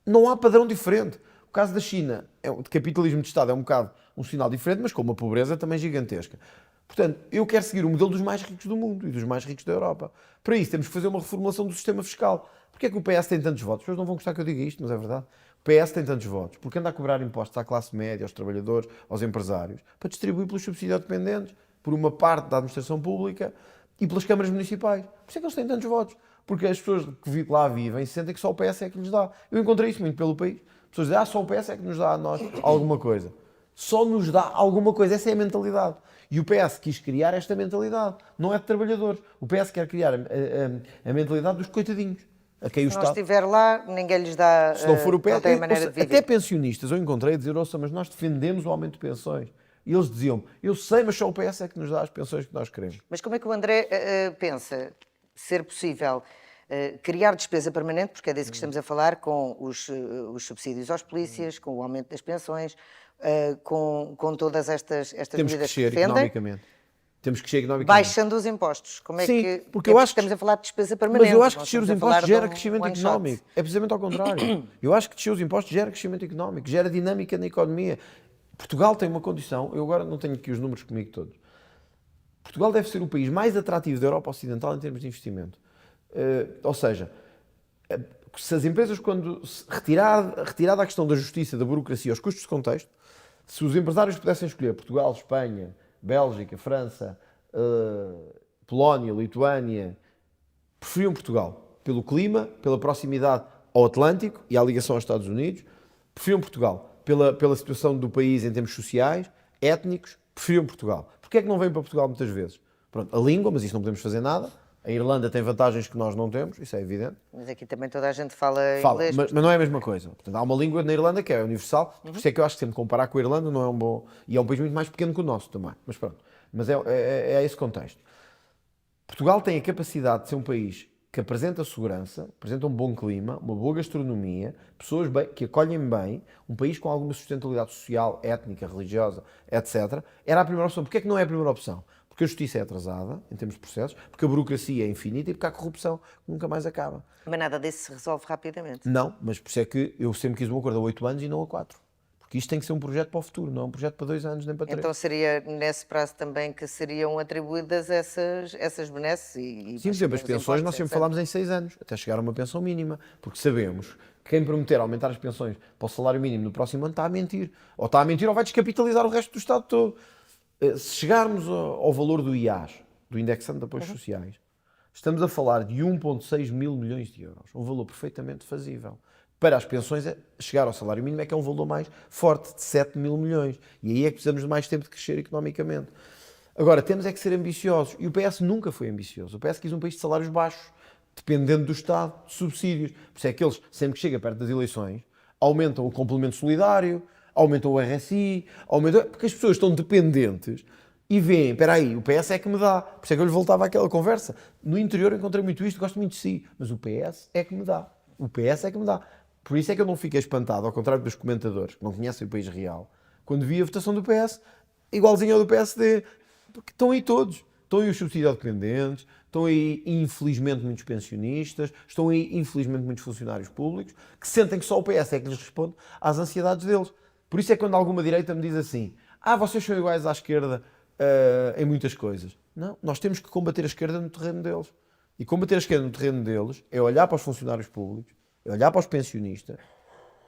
Não há padrão diferente. O caso da China, de capitalismo de Estado, é um bocado um sinal diferente, mas com uma pobreza também gigantesca. Portanto, eu quero seguir o modelo dos mais ricos do mundo e dos mais ricos da Europa. Para isso, temos que fazer uma reformulação do sistema fiscal. Porquê é que o PS tem tantos votos? As pessoas não vão gostar que eu diga isto, mas é verdade. O PS tem tantos votos porque anda a cobrar impostos à classe média, aos trabalhadores, aos empresários, para distribuir pelos subsídio-dependentes, por uma parte da administração pública e pelas câmaras municipais. Por isso é que eles têm tantos votos. Porque as pessoas que lá vivem sentem que só o PS é que lhes dá. Eu encontrei isso muito pelo país. As pessoas dizem, só o PS é que nos dá a nós alguma coisa. Só nos dá alguma coisa. Essa é a mentalidade. E o PS quis criar esta mentalidade. Não é de trabalhadores. O PS quer criar a mentalidade dos coitadinhos. A quem o Se não Estado... estiver lá, ninguém lhes dá. Se não for o PS, não tem maneira de viver. até pensionistas eu encontrei a dizer, ouça, mas nós defendemos o aumento de pensões. E eles diziam, eu sei, mas só o PS é que nos dá as pensões que nós queremos. Mas como é que o André pensa ser possível criar despesa permanente, porque é disso que estamos a falar, com os subsídios aos polícias, com o aumento das pensões, com todas estas Temos que medidas que crescer defendem? economicamente. Temos que crescer economicamente. Baixando os impostos. Como é Sim, que... porque eu acho estamos que... a falar de despesa permanente. Mas eu acho que não descer os estamos a falar impostos de gera um crescimento one shot. económico. É precisamente ao contrário. Eu acho que descer os impostos gera crescimento económico, gera dinâmica na economia. Portugal tem uma condição, eu agora não tenho aqui os números comigo todos. Portugal deve ser o país mais atrativo da Europa Ocidental em termos de investimento. Ou seja, se as empresas, quando retirada a questão da justiça, da burocracia, os custos de contexto, se os empresários pudessem escolher Portugal, Espanha, Bélgica, França, Polónia, Lituânia, preferiam Portugal pelo clima, pela proximidade ao Atlântico e à ligação aos Estados Unidos, preferiam Portugal pela situação do país em termos sociais, étnicos, preferiam Portugal. Porquê é que não vêm para Portugal muitas vezes? Pronto, a língua, mas isso não podemos fazer nada. A Irlanda tem vantagens que nós não temos, isso é evidente. Mas aqui também toda a gente fala inglês. Mas não é a mesma coisa. Portanto, há uma língua na Irlanda que é universal, por isso é que eu acho que sempre comparar com a Irlanda não é um bom... E é um país muito mais pequeno que o nosso também, mas pronto. Mas é esse contexto. Portugal tem a capacidade de ser um país que apresenta segurança, apresenta um bom clima, uma boa gastronomia, pessoas que acolhem bem, um país com alguma sustentabilidade social, étnica, religiosa, etc. Era a primeira opção. Porquê é que não é a primeira opção? Porque a justiça é atrasada, em termos de processos, porque a burocracia é infinita e porque há corrupção que nunca mais acaba. Mas nada disso se resolve rapidamente. Não, mas por isso é que eu sempre quis um acordo a 8 anos e não a 4. Porque isto tem que ser um projeto para o futuro, não é um projeto para 2 anos nem para 3. Então seria nesse prazo também que seriam atribuídas essas benesses e Sim, por exemplo, as pensões nós sempre falámos em 6 anos, até chegar a uma pensão mínima, porque sabemos que quem prometer aumentar as pensões para o salário mínimo no próximo ano está a mentir. Ou está a mentir ou vai descapitalizar o resto do Estado todo. Se chegarmos ao valor do IAS, do Indexante de Apoios Sociais, estamos a falar de 1,6 mil milhões de euros. Um valor perfeitamente fazível. Para as pensões, chegar ao salário mínimo é que é um valor mais forte, de 7 mil milhões. E aí é que precisamos de mais tempo de crescer economicamente. Agora, temos é que ser ambiciosos. E o PS nunca foi ambicioso. O PS quis um país de salários baixos, dependendo do Estado, de subsídios. Por isso é que eles, sempre que chega perto das eleições, aumentam o complemento solidário, aumentam o RSI, porque as pessoas estão dependentes e veem, espera aí, o PS é que me dá. Por isso é que eu lhe voltava àquela conversa. No interior eu encontrei muito isto, gosto muito de si, mas o PS é que me dá. O PS é que me dá. Por isso é que eu não fiquei espantado, ao contrário dos comentadores que não conhecem o país real, quando vi a votação do PS, igualzinho ao do PSD, porque estão aí todos. Estão aí os subsídio-dependentes, estão aí, infelizmente, muitos pensionistas, estão aí, infelizmente, muitos funcionários públicos, que sentem que só o PS é que lhes responde às ansiedades deles. Por isso é que quando alguma direita me diz assim, vocês são iguais à esquerda em muitas coisas. Não, nós temos que combater a esquerda no terreno deles. E combater a esquerda no terreno deles é olhar para os funcionários públicos, é olhar para os pensionistas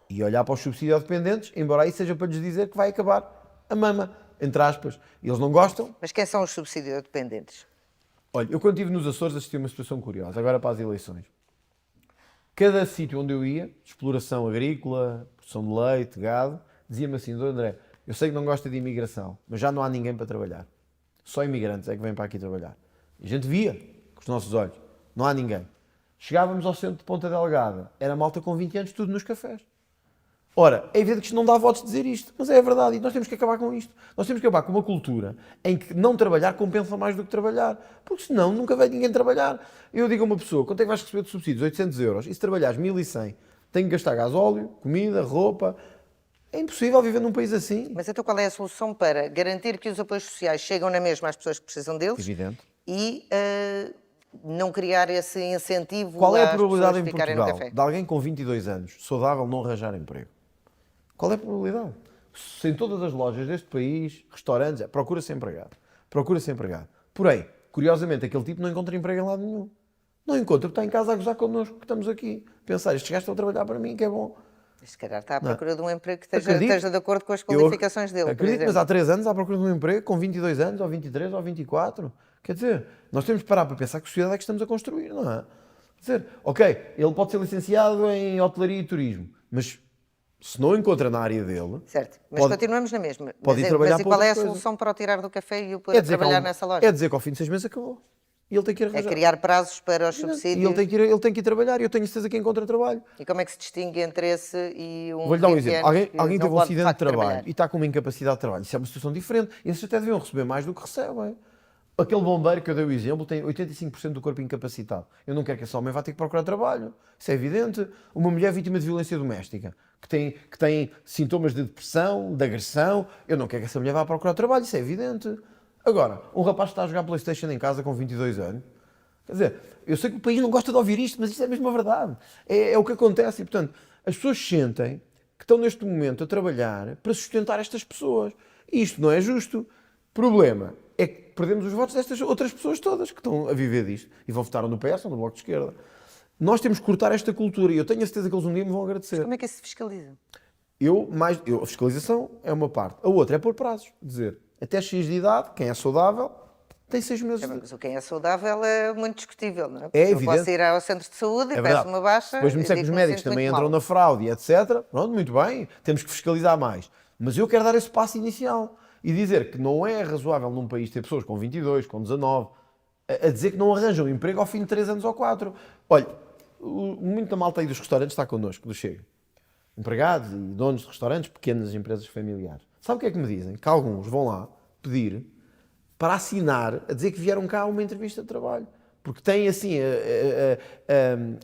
e olhar para os subsídio-dependentes, embora aí seja para lhes dizer que vai acabar a mama, entre aspas. E eles não gostam. Mas quem são os subsídio-dependentes? Olha, eu quando estive nos Açores assisti a uma situação curiosa, agora para as eleições. Cada sítio onde eu ia, exploração agrícola, produção de leite, gado, dizia-me assim, Dr. André, eu sei que não gosta de imigração, mas já não há ninguém para trabalhar. Só imigrantes é que vêm para aqui trabalhar. E a gente via, com os nossos olhos, não há ninguém. Chegávamos ao centro de Ponta Delgada, era malta com 20 anos, tudo nos cafés. Ora, é evidente que isto não dá votos dizer isto, mas é a verdade e nós temos que acabar com isto. Nós temos que acabar com uma cultura em que não trabalhar compensa mais do que trabalhar, porque senão nunca vai ninguém trabalhar. Eu digo a uma pessoa, quanto é que vais receber de subsídios? 800 euros. E se trabalhares 1.100, tenho que gastar gasóleo, comida, roupa. É impossível viver num país assim. Mas então qual é a solução para garantir que os apoios sociais chegam na mesma às pessoas que precisam deles? Evidente. E não criar esse incentivo Qual é a às probabilidade pessoas em ficarem no Portugal café? de alguém com 22 anos, saudável, não arranjar emprego? Qual é a probabilidade? Se em todas as lojas deste país, restaurantes, procura-se empregado. Procura-se empregado. Porém, curiosamente, aquele tipo não encontra emprego em lado nenhum. Não encontra, porque está em casa a gozar connosco, que estamos aqui. Pensar, estes gajos estão a trabalhar para mim, que é bom. Se calhar está à procura de um emprego que Acredito. esteja de acordo com as qualificações dele, por Acredito, exemplo. mas há 3 anos à procura de um emprego com 22 anos, ou 23, ou 24. Quer dizer, nós temos que parar para pensar que sociedade é que estamos a construir, não é? Quer dizer, ok, ele pode ser licenciado em hotelaria e turismo, mas se não encontra na área dele... Certo, mas pode- continuamos na mesma. pode ir Mas, trabalhar mas e para qual é a outra coisa. solução para o tirar do café e o pôr a trabalhar nessa loja? É dizer que ao fim de 6 meses acabou. E ele tem que ir É arranjar. criar prazos para os E subsídios. ele tem que ir trabalhar e eu tenho certeza que encontra trabalho. E como é que se distingue entre esse e um Vou-lhe dar um 20 exemplo. anos que Alguém não teve um pode, acidente de facto, trabalho trabalhar? e está com uma incapacidade de trabalho. Isso é uma situação diferente. Esses até deviam receber mais do que recebem. Aquele bombeiro que eu dei o exemplo tem 85% do corpo incapacitado. Eu não quero que esse homem vá ter que procurar trabalho. Isso é evidente. Uma mulher vítima de violência doméstica, que tem sintomas de depressão, de agressão, eu não quero que essa mulher vá procurar trabalho. Isso é evidente. Agora, um rapaz que está a jogar PlayStation em casa com 22 anos, quer dizer, eu sei que o país não gosta de ouvir isto, mas isto é mesmo a verdade. É o que acontece e, portanto, as pessoas sentem que estão neste momento a trabalhar para sustentar estas pessoas. E isto não é justo. Problema é que perdemos os votos destas outras pessoas todas que estão a viver disto e vão votar no PS ou no Bloco de Esquerda. Nós temos que cortar esta cultura e eu tenho a certeza que eles um dia me vão agradecer. Como é que isso se fiscaliza? A fiscalização é uma parte. A outra é pôr prazos. Dizer, até X de idade, quem é saudável, tem 6 meses. Mas o quem é saudável é muito discutível, não é? É Eu evidente. posso ir ao centro de saúde e É peço verdade. uma baixa. Depois me e disser que os digo médicos sinto também muito entram mal. na fraude e etc. Pronto, muito bem, temos que fiscalizar mais. Mas eu quero dar esse passo inicial e dizer que não é razoável num país ter pessoas com 22, com 19, a dizer que não arranjam emprego ao fim de 3 anos ou 4. Olha, muita malta aí dos restaurantes está connosco, do Chega. Empregados e donos de restaurantes, pequenas empresas familiares. Sabe o que é que me dizem? Que alguns vão lá pedir para assinar, a dizer que vieram cá a uma entrevista de trabalho. Porque têm, assim,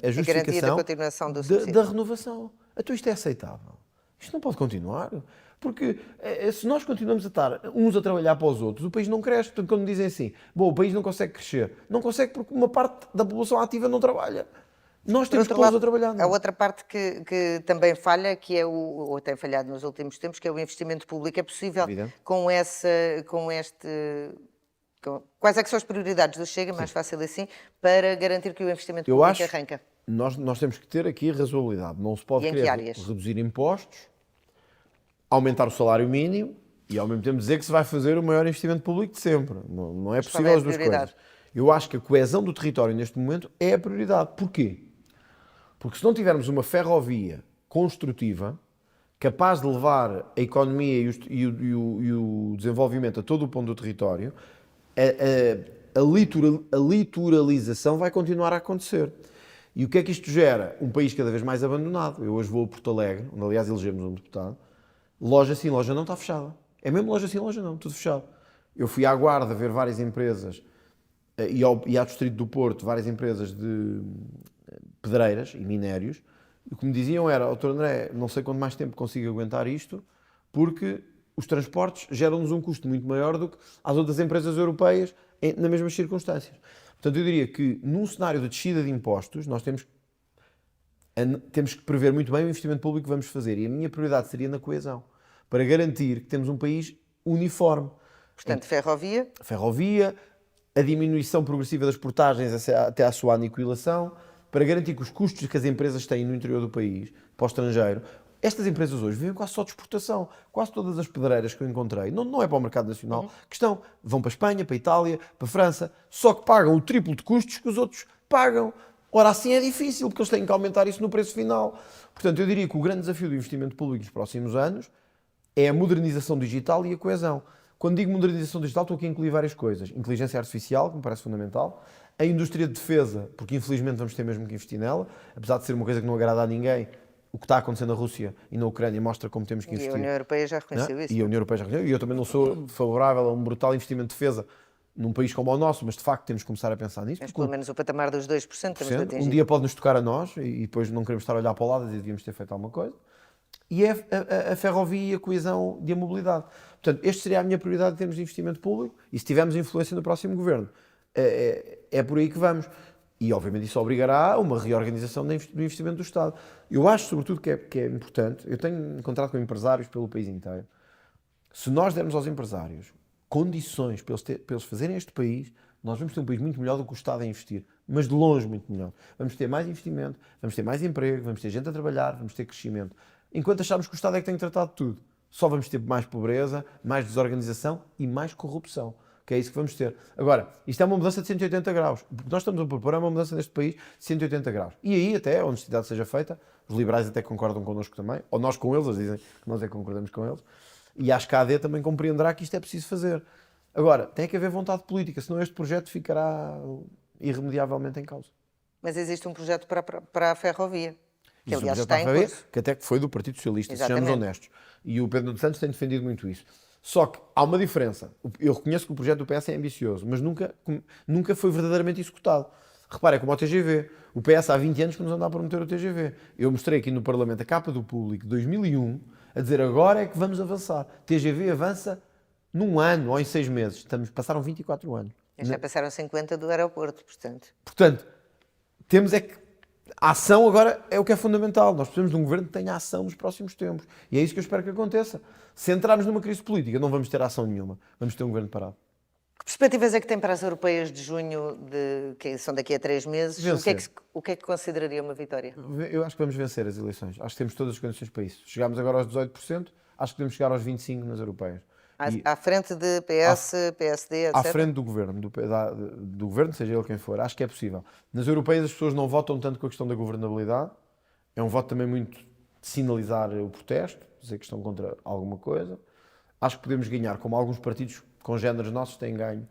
a justificação da continuação do subsídio. da renovação. Então isto é aceitável. Isto não pode continuar. Porque se nós continuamos a estar uns a trabalhar para os outros, o país não cresce. Portanto, quando dizem assim, bom, o país não consegue crescer. Não consegue porque uma parte da população ativa não trabalha. Nós temos que pô-los a trabalhar. Há outra parte que também falha, que é ou tem falhado nos últimos tempos, que é o investimento público. É possível Evidente. Quais é que são as prioridades do Chega, mais fácil assim, para garantir que o investimento Eu público acho arranca? Nós temos que ter aqui a razoabilidade. Não se pode E em que querer áreas? reduzir impostos, aumentar o salário mínimo e ao mesmo tempo dizer que se vai fazer o maior investimento público de sempre. Não é Mas qual possível é a as duas prioridade? coisas. Eu acho que a coesão do território neste momento é a prioridade. Porquê? Porque se não tivermos uma ferrovia construtiva, capaz de levar a economia e o desenvolvimento a todo o ponto do território, a litoralização vai continuar a acontecer. E o que é que isto gera? Um país cada vez mais abandonado. Eu hoje vou a Porto Alegre, onde aliás elegemos um deputado, loja sim, loja não está fechada. É mesmo loja sim, loja não, tudo fechado. Eu fui à Guarda ver várias empresas e ao Distrito do Porto, várias empresas de pedreiras e minérios, e o que me diziam era, doutor André, não sei quanto mais tempo consigo aguentar isto, porque os transportes geram-nos um custo muito maior do que às outras empresas europeias nas mesmas circunstâncias. Portanto, eu diria que num cenário de descida de impostos, nós temos que prever muito bem o investimento público que vamos fazer, e a minha prioridade seria na coesão, para garantir que temos um país uniforme. Portanto, ferrovia, A diminuição progressiva das portagens até à sua aniquilação, para garantir que os custos que as empresas têm no interior do país, para o estrangeiro, estas empresas hoje vivem quase só de exportação. Quase todas as pedreiras que eu encontrei, não é para o mercado nacional, vão para a Espanha, para a Itália, para a França, só que pagam o triplo de custos que os outros pagam. Ora, assim é difícil, porque eles têm que aumentar isso no preço final. Portanto, eu diria que o grande desafio do investimento público nos próximos anos é a modernização digital e a coesão. Quando digo modernização digital, estou aqui a incluir várias coisas. Inteligência artificial, que me parece fundamental. A indústria de defesa, porque infelizmente vamos ter mesmo que investir nela, apesar de ser uma coisa que não agrada a ninguém. O que está acontecendo na Rússia e na Ucrânia mostra como temos que investir. E a União Europeia já reconheceu isso. E a União Europeia já reconheceu. E eu também não sou favorável a um brutal investimento de defesa num país como o nosso, mas de facto temos que começar a pensar nisso. Mas pelo menos o patamar dos 2% temos de atingir. Um dia pode nos tocar a nós e depois não queremos estar a olhar para o lado e devíamos ter feito alguma coisa. E é a ferrovia e a coesão de a mobilidade. Portanto, esta seria a minha prioridade em termos de investimento público, e se tivermos influência no próximo governo, é por aí que vamos. E, obviamente, isso obrigará a uma reorganização do investimento do Estado. Eu acho, sobretudo, que é importante. Eu tenho encontrado com empresários pelo país inteiro. Se nós dermos aos empresários condições para eles fazerem este país, nós vamos ter um país muito melhor do que o Estado a investir. Mas de longe muito melhor. Vamos ter mais investimento, vamos ter mais emprego, vamos ter gente a trabalhar, vamos ter crescimento. Enquanto acharmos que o Estado é que tem que tratar de tudo, só vamos ter mais pobreza, mais desorganização e mais corrupção. Que é isso que vamos ter. Agora, isto é uma mudança de 180 graus. O que nós estamos a propor é uma mudança neste país de 180 graus. E aí, até a honestidade seja feita, os liberais até concordam connosco também, ou nós com eles, eles dizem que nós é que concordamos com eles, e acho que a AD também compreenderá que isto é preciso fazer. Agora, tem que haver vontade política, senão este projeto ficará irremediavelmente em causa. Mas existe um projeto para a ferrovia, que aliás Existe um projeto está em para a ferrovia, curso. que até foi do Partido Socialista, Exatamente. sejamos honestos. E o Pedro Santos tem defendido muito isso. Só que há uma diferença. Eu reconheço que o projeto do PS é ambicioso, mas nunca foi verdadeiramente executado. Repare, é como o TGV. O PS há 20 anos que nos anda a prometer o TGV. Eu mostrei aqui no Parlamento a capa do Público de 2001 a dizer agora é que vamos avançar. TGV avança num ano ou em 6 meses. Passaram 24 anos. Já passaram 50 do aeroporto, portanto. Portanto, temos é que a ação agora é o que é fundamental. Nós precisamos de um governo que tenha ação nos próximos tempos. E é isso que eu espero que aconteça. Se entrarmos numa crise política, não vamos ter ação nenhuma. Vamos ter um governo parado. Que perspectivas é que tem para as europeias de junho, que são daqui a 3 meses? O que é que consideraria uma vitória? Eu acho que vamos vencer as eleições. Acho que temos todas as condições para isso. Chegámos agora aos 18%, acho que podemos chegar aos 25% nas europeias. À frente de PS, PSD, etc. À frente do governo, do governo, seja ele quem for, acho que é possível. Nas europeias as pessoas não votam tanto com a questão da governabilidade. É um voto também muito de sinalizar o protesto, dizer que estão contra alguma coisa. Acho que podemos ganhar, como alguns partidos congêneres nossos têm ganho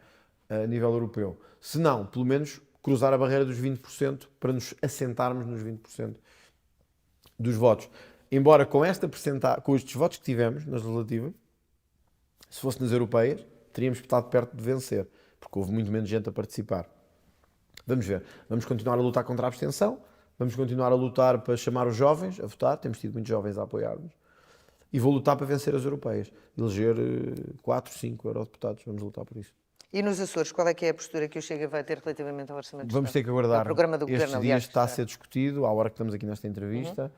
a nível europeu. Se não, pelo menos cruzar a barreira dos 20% para nos assentarmos nos 20% dos votos. Embora com estes votos que tivemos nas legislativas, se fosse nas europeias, teríamos estado perto de vencer, porque houve muito menos gente a participar. Vamos ver. Vamos continuar a lutar contra a abstenção, vamos continuar a lutar para chamar os jovens a votar, temos tido muitos jovens a apoiar-nos, e vou lutar para vencer as europeias. Eleger 4, 5 eurodeputados, vamos lutar por isso. E nos Açores, qual é que é a postura que o Chega vai ter relativamente ao Orçamento de Vamos Estado? ter que aguardar. O programa do Estes governo, dias aliás, está a ser discutido, à hora que estamos aqui nesta entrevista.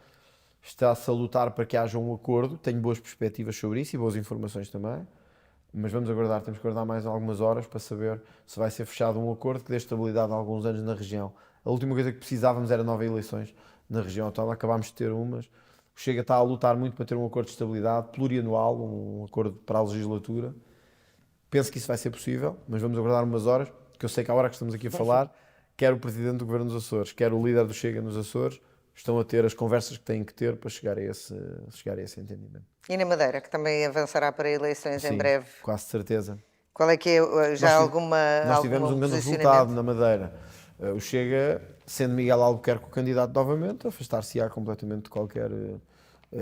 Está-se a lutar para que haja um acordo. Tenho boas perspectivas sobre isso e boas informações também. Mas vamos aguardar, temos que aguardar mais algumas horas para saber se vai ser fechado um acordo que dê estabilidade há alguns anos na região. A última coisa que precisávamos era 9 eleições na região, então acabámos de ter umas. O Chega está a lutar muito para ter um acordo de estabilidade plurianual, um acordo para a legislatura. Penso que isso vai ser possível, mas vamos aguardar umas horas, que eu sei que à hora que estamos aqui a falar, quer o Presidente do Governo dos Açores, quer o líder do Chega nos Açores, estão a ter as conversas que têm que ter para chegar a esse entendimento. E na Madeira, que também avançará para eleições em breve. Quase certeza. Qual é que é já alguma Nós tivemos um grande resultado na Madeira. O Chega, sendo Miguel Albuquerque o candidato novamente, afastar-se-á completamente de qualquer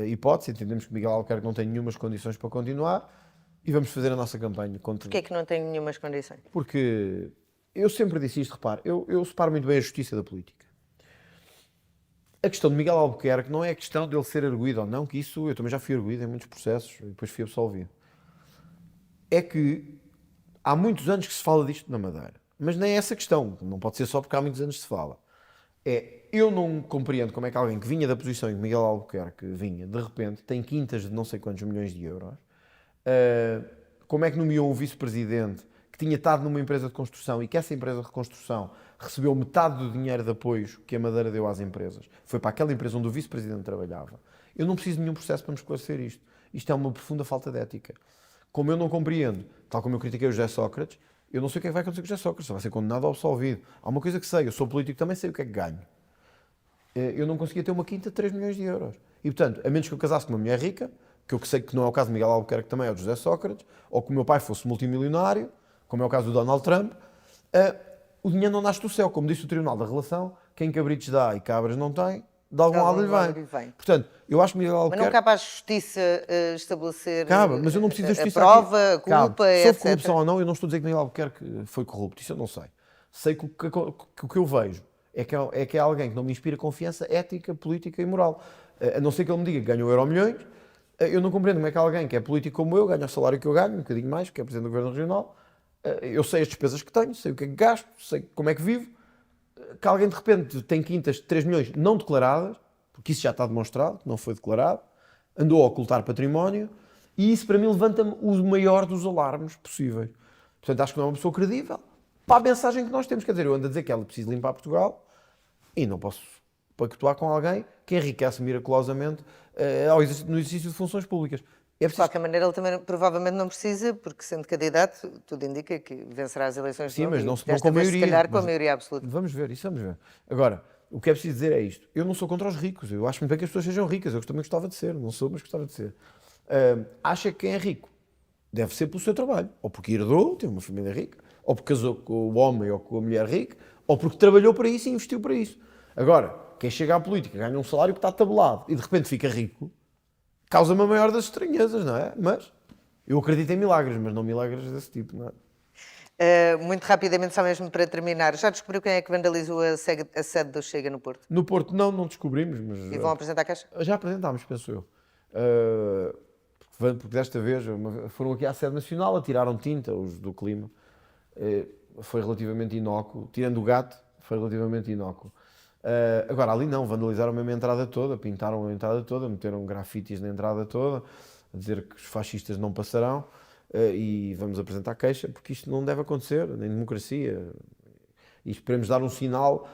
hipótese. Entendemos que Miguel Albuquerque não tem nenhumas condições para continuar e vamos fazer a nossa campanha contra... Porquê é que não tem nenhumas condições? Porque eu sempre disse isto, repare, eu separo muito bem a justiça da política. A questão de Miguel Albuquerque não é a questão dele ser arguido ou não, que isso eu também já fui arguido em muitos processos e depois fui absolvido. É que há muitos anos que se fala disto na Madeira, mas nem é essa questão, não pode ser só porque há muitos anos que se fala. Eu não compreendo como é que alguém que vinha da posição em que Miguel Albuquerque vinha, de repente, tem quintas de não sei quantos milhões de euros, como é que nomeou um vice-presidente que tinha estado numa empresa de construção e que essa empresa de reconstrução recebeu metade do dinheiro de apoios que a Madeira deu às empresas. Foi para aquela empresa onde o vice-presidente trabalhava. Eu não preciso de nenhum processo para me esclarecer isto. Isto é uma profunda falta de ética. Como eu não compreendo, tal como eu critiquei o José Sócrates, eu não sei o que é que vai acontecer com o José Sócrates. Se vai ser condenado ou absolvido. Há uma coisa que sei, eu sou político também, sei o que é que ganho. Eu não conseguia ter uma quinta de 3 milhões de euros. E, portanto, a menos que eu casasse com uma mulher rica, que eu sei que não é o caso de Miguel Albuquerque, também é o de José Sócrates, ou que o meu pai fosse multimilionário, como é o caso do Donald Trump, o dinheiro não nasce do céu. Como disse o Tribunal da Relação, quem cabritos dá e cabras não tem, de algum lado lhe vem. Portanto, eu acho que Miguel Albuquerque... Mas não cabe à Justiça estabelecer mas eu não preciso da justiça a prova, aqui. a culpa, Se etc. houve corrupção ou não, eu não estou a dizer que Miguel Albuquerque foi corrupto. Isso eu não sei. Sei que o que eu vejo é que é alguém que não me inspira confiança ética, política e moral. A não ser que ele me diga que ganhou Euromilhões, eu não compreendo como é que alguém que é político como eu, ganha o salário que eu ganho, um bocadinho mais, que é Presidente do Governo Regional, eu sei as despesas que tenho, sei o que é que gasto, sei como é que vivo, que alguém de repente tem quintas de 3 milhões não declaradas, porque isso já está demonstrado, que não foi declarado, andou a ocultar património, e isso para mim levanta-me o maior dos alarmes possíveis. Portanto, acho que não é uma pessoa credível para a mensagem que nós temos. Quer dizer, eu ando a dizer que ela precisa limpar Portugal e não posso pactuar com alguém que enriquece miraculosamente no exercício de funções públicas. De qualquer maneira, ele também provavelmente não precisa, porque sendo candidato, tudo indica que vencerá as eleições. Sim, mas não com a maioria. Se calhar com a maioria absoluta. Vamos ver, isso vamos ver. Agora, o que é preciso dizer é isto. Eu não sou contra os ricos. Eu acho muito bem que as pessoas sejam ricas. Eu também gostava de ser. Não sou, mas gostava de ser. Acha que quem é rico deve ser pelo seu trabalho. Ou porque herdou, tem uma família rica. Ou porque casou com o homem ou com a mulher rica. Ou porque trabalhou para isso e investiu para isso. Agora, quem chega à política ganha um salário que está tabelado e de repente fica rico, causa-me a maior das estranhezas, não é? Mas eu acredito em milagres, mas não milagres desse tipo, não é? Muito rapidamente, só mesmo para terminar, já descobriu quem é que vandalizou a sede do Chega no Porto? No Porto não descobrimos, mas... E vão apresentar a caixa? Já apresentámos, penso eu. porque desta vez foram aqui à sede nacional, atiraram tinta, os do clima. Foi relativamente inócuo, tirando o gato, foi relativamente inócuo. Agora, ali não, vandalizaram mesmo a entrada toda, pintaram a entrada toda, meteram grafites na entrada toda, a dizer que os fascistas não passarão, e vamos apresentar queixa, porque isto não deve acontecer, nem democracia. E esperemos dar um sinal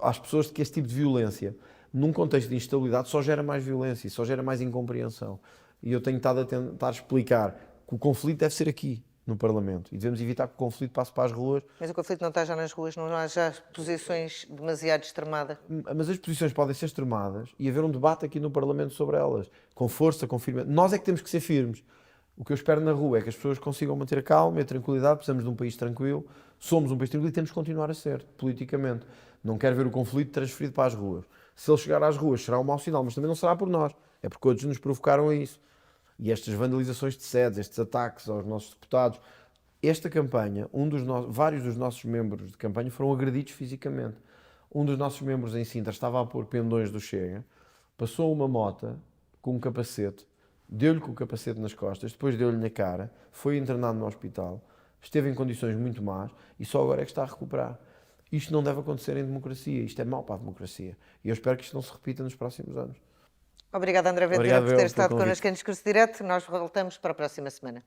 às pessoas de que este tipo de violência, num contexto de instabilidade, só gera mais violência, só gera mais incompreensão. E eu tenho estado a tentar explicar que o conflito deve ser aqui, no Parlamento, e devemos evitar que o conflito passe para as ruas. Mas o conflito não está já nas ruas, não há já posições demasiado extremadas. Mas as posições podem ser extremadas e haver um debate aqui no Parlamento sobre elas, com força, com firmeza. Nós é que temos que ser firmes. O que eu espero na rua é que as pessoas consigam manter a calma e a tranquilidade. Precisamos de um país tranquilo, somos um país tranquilo e temos que continuar a ser, politicamente. Não quero ver o conflito transferido para as ruas. Se ele chegar às ruas será um mau sinal, mas também não será por nós, é porque outros nos provocaram a isso. E estas vandalizações de sedes, estes ataques aos nossos deputados, esta campanha, vários dos nossos membros de campanha foram agredidos fisicamente. Um dos nossos membros em Sintra estava a pôr pendões do Chega, passou uma mota com um capacete, deu-lhe com o capacete nas costas, depois deu-lhe na cara, foi internado no hospital, esteve em condições muito más e só agora é que está a recuperar. Isto não deve acontecer em democracia, isto é mau para a democracia. E eu espero que isto não se repita nos próximos anos. Obrigada, André Ventura, por ter estado connosco em Discurso Direto. Nós voltamos para a próxima semana.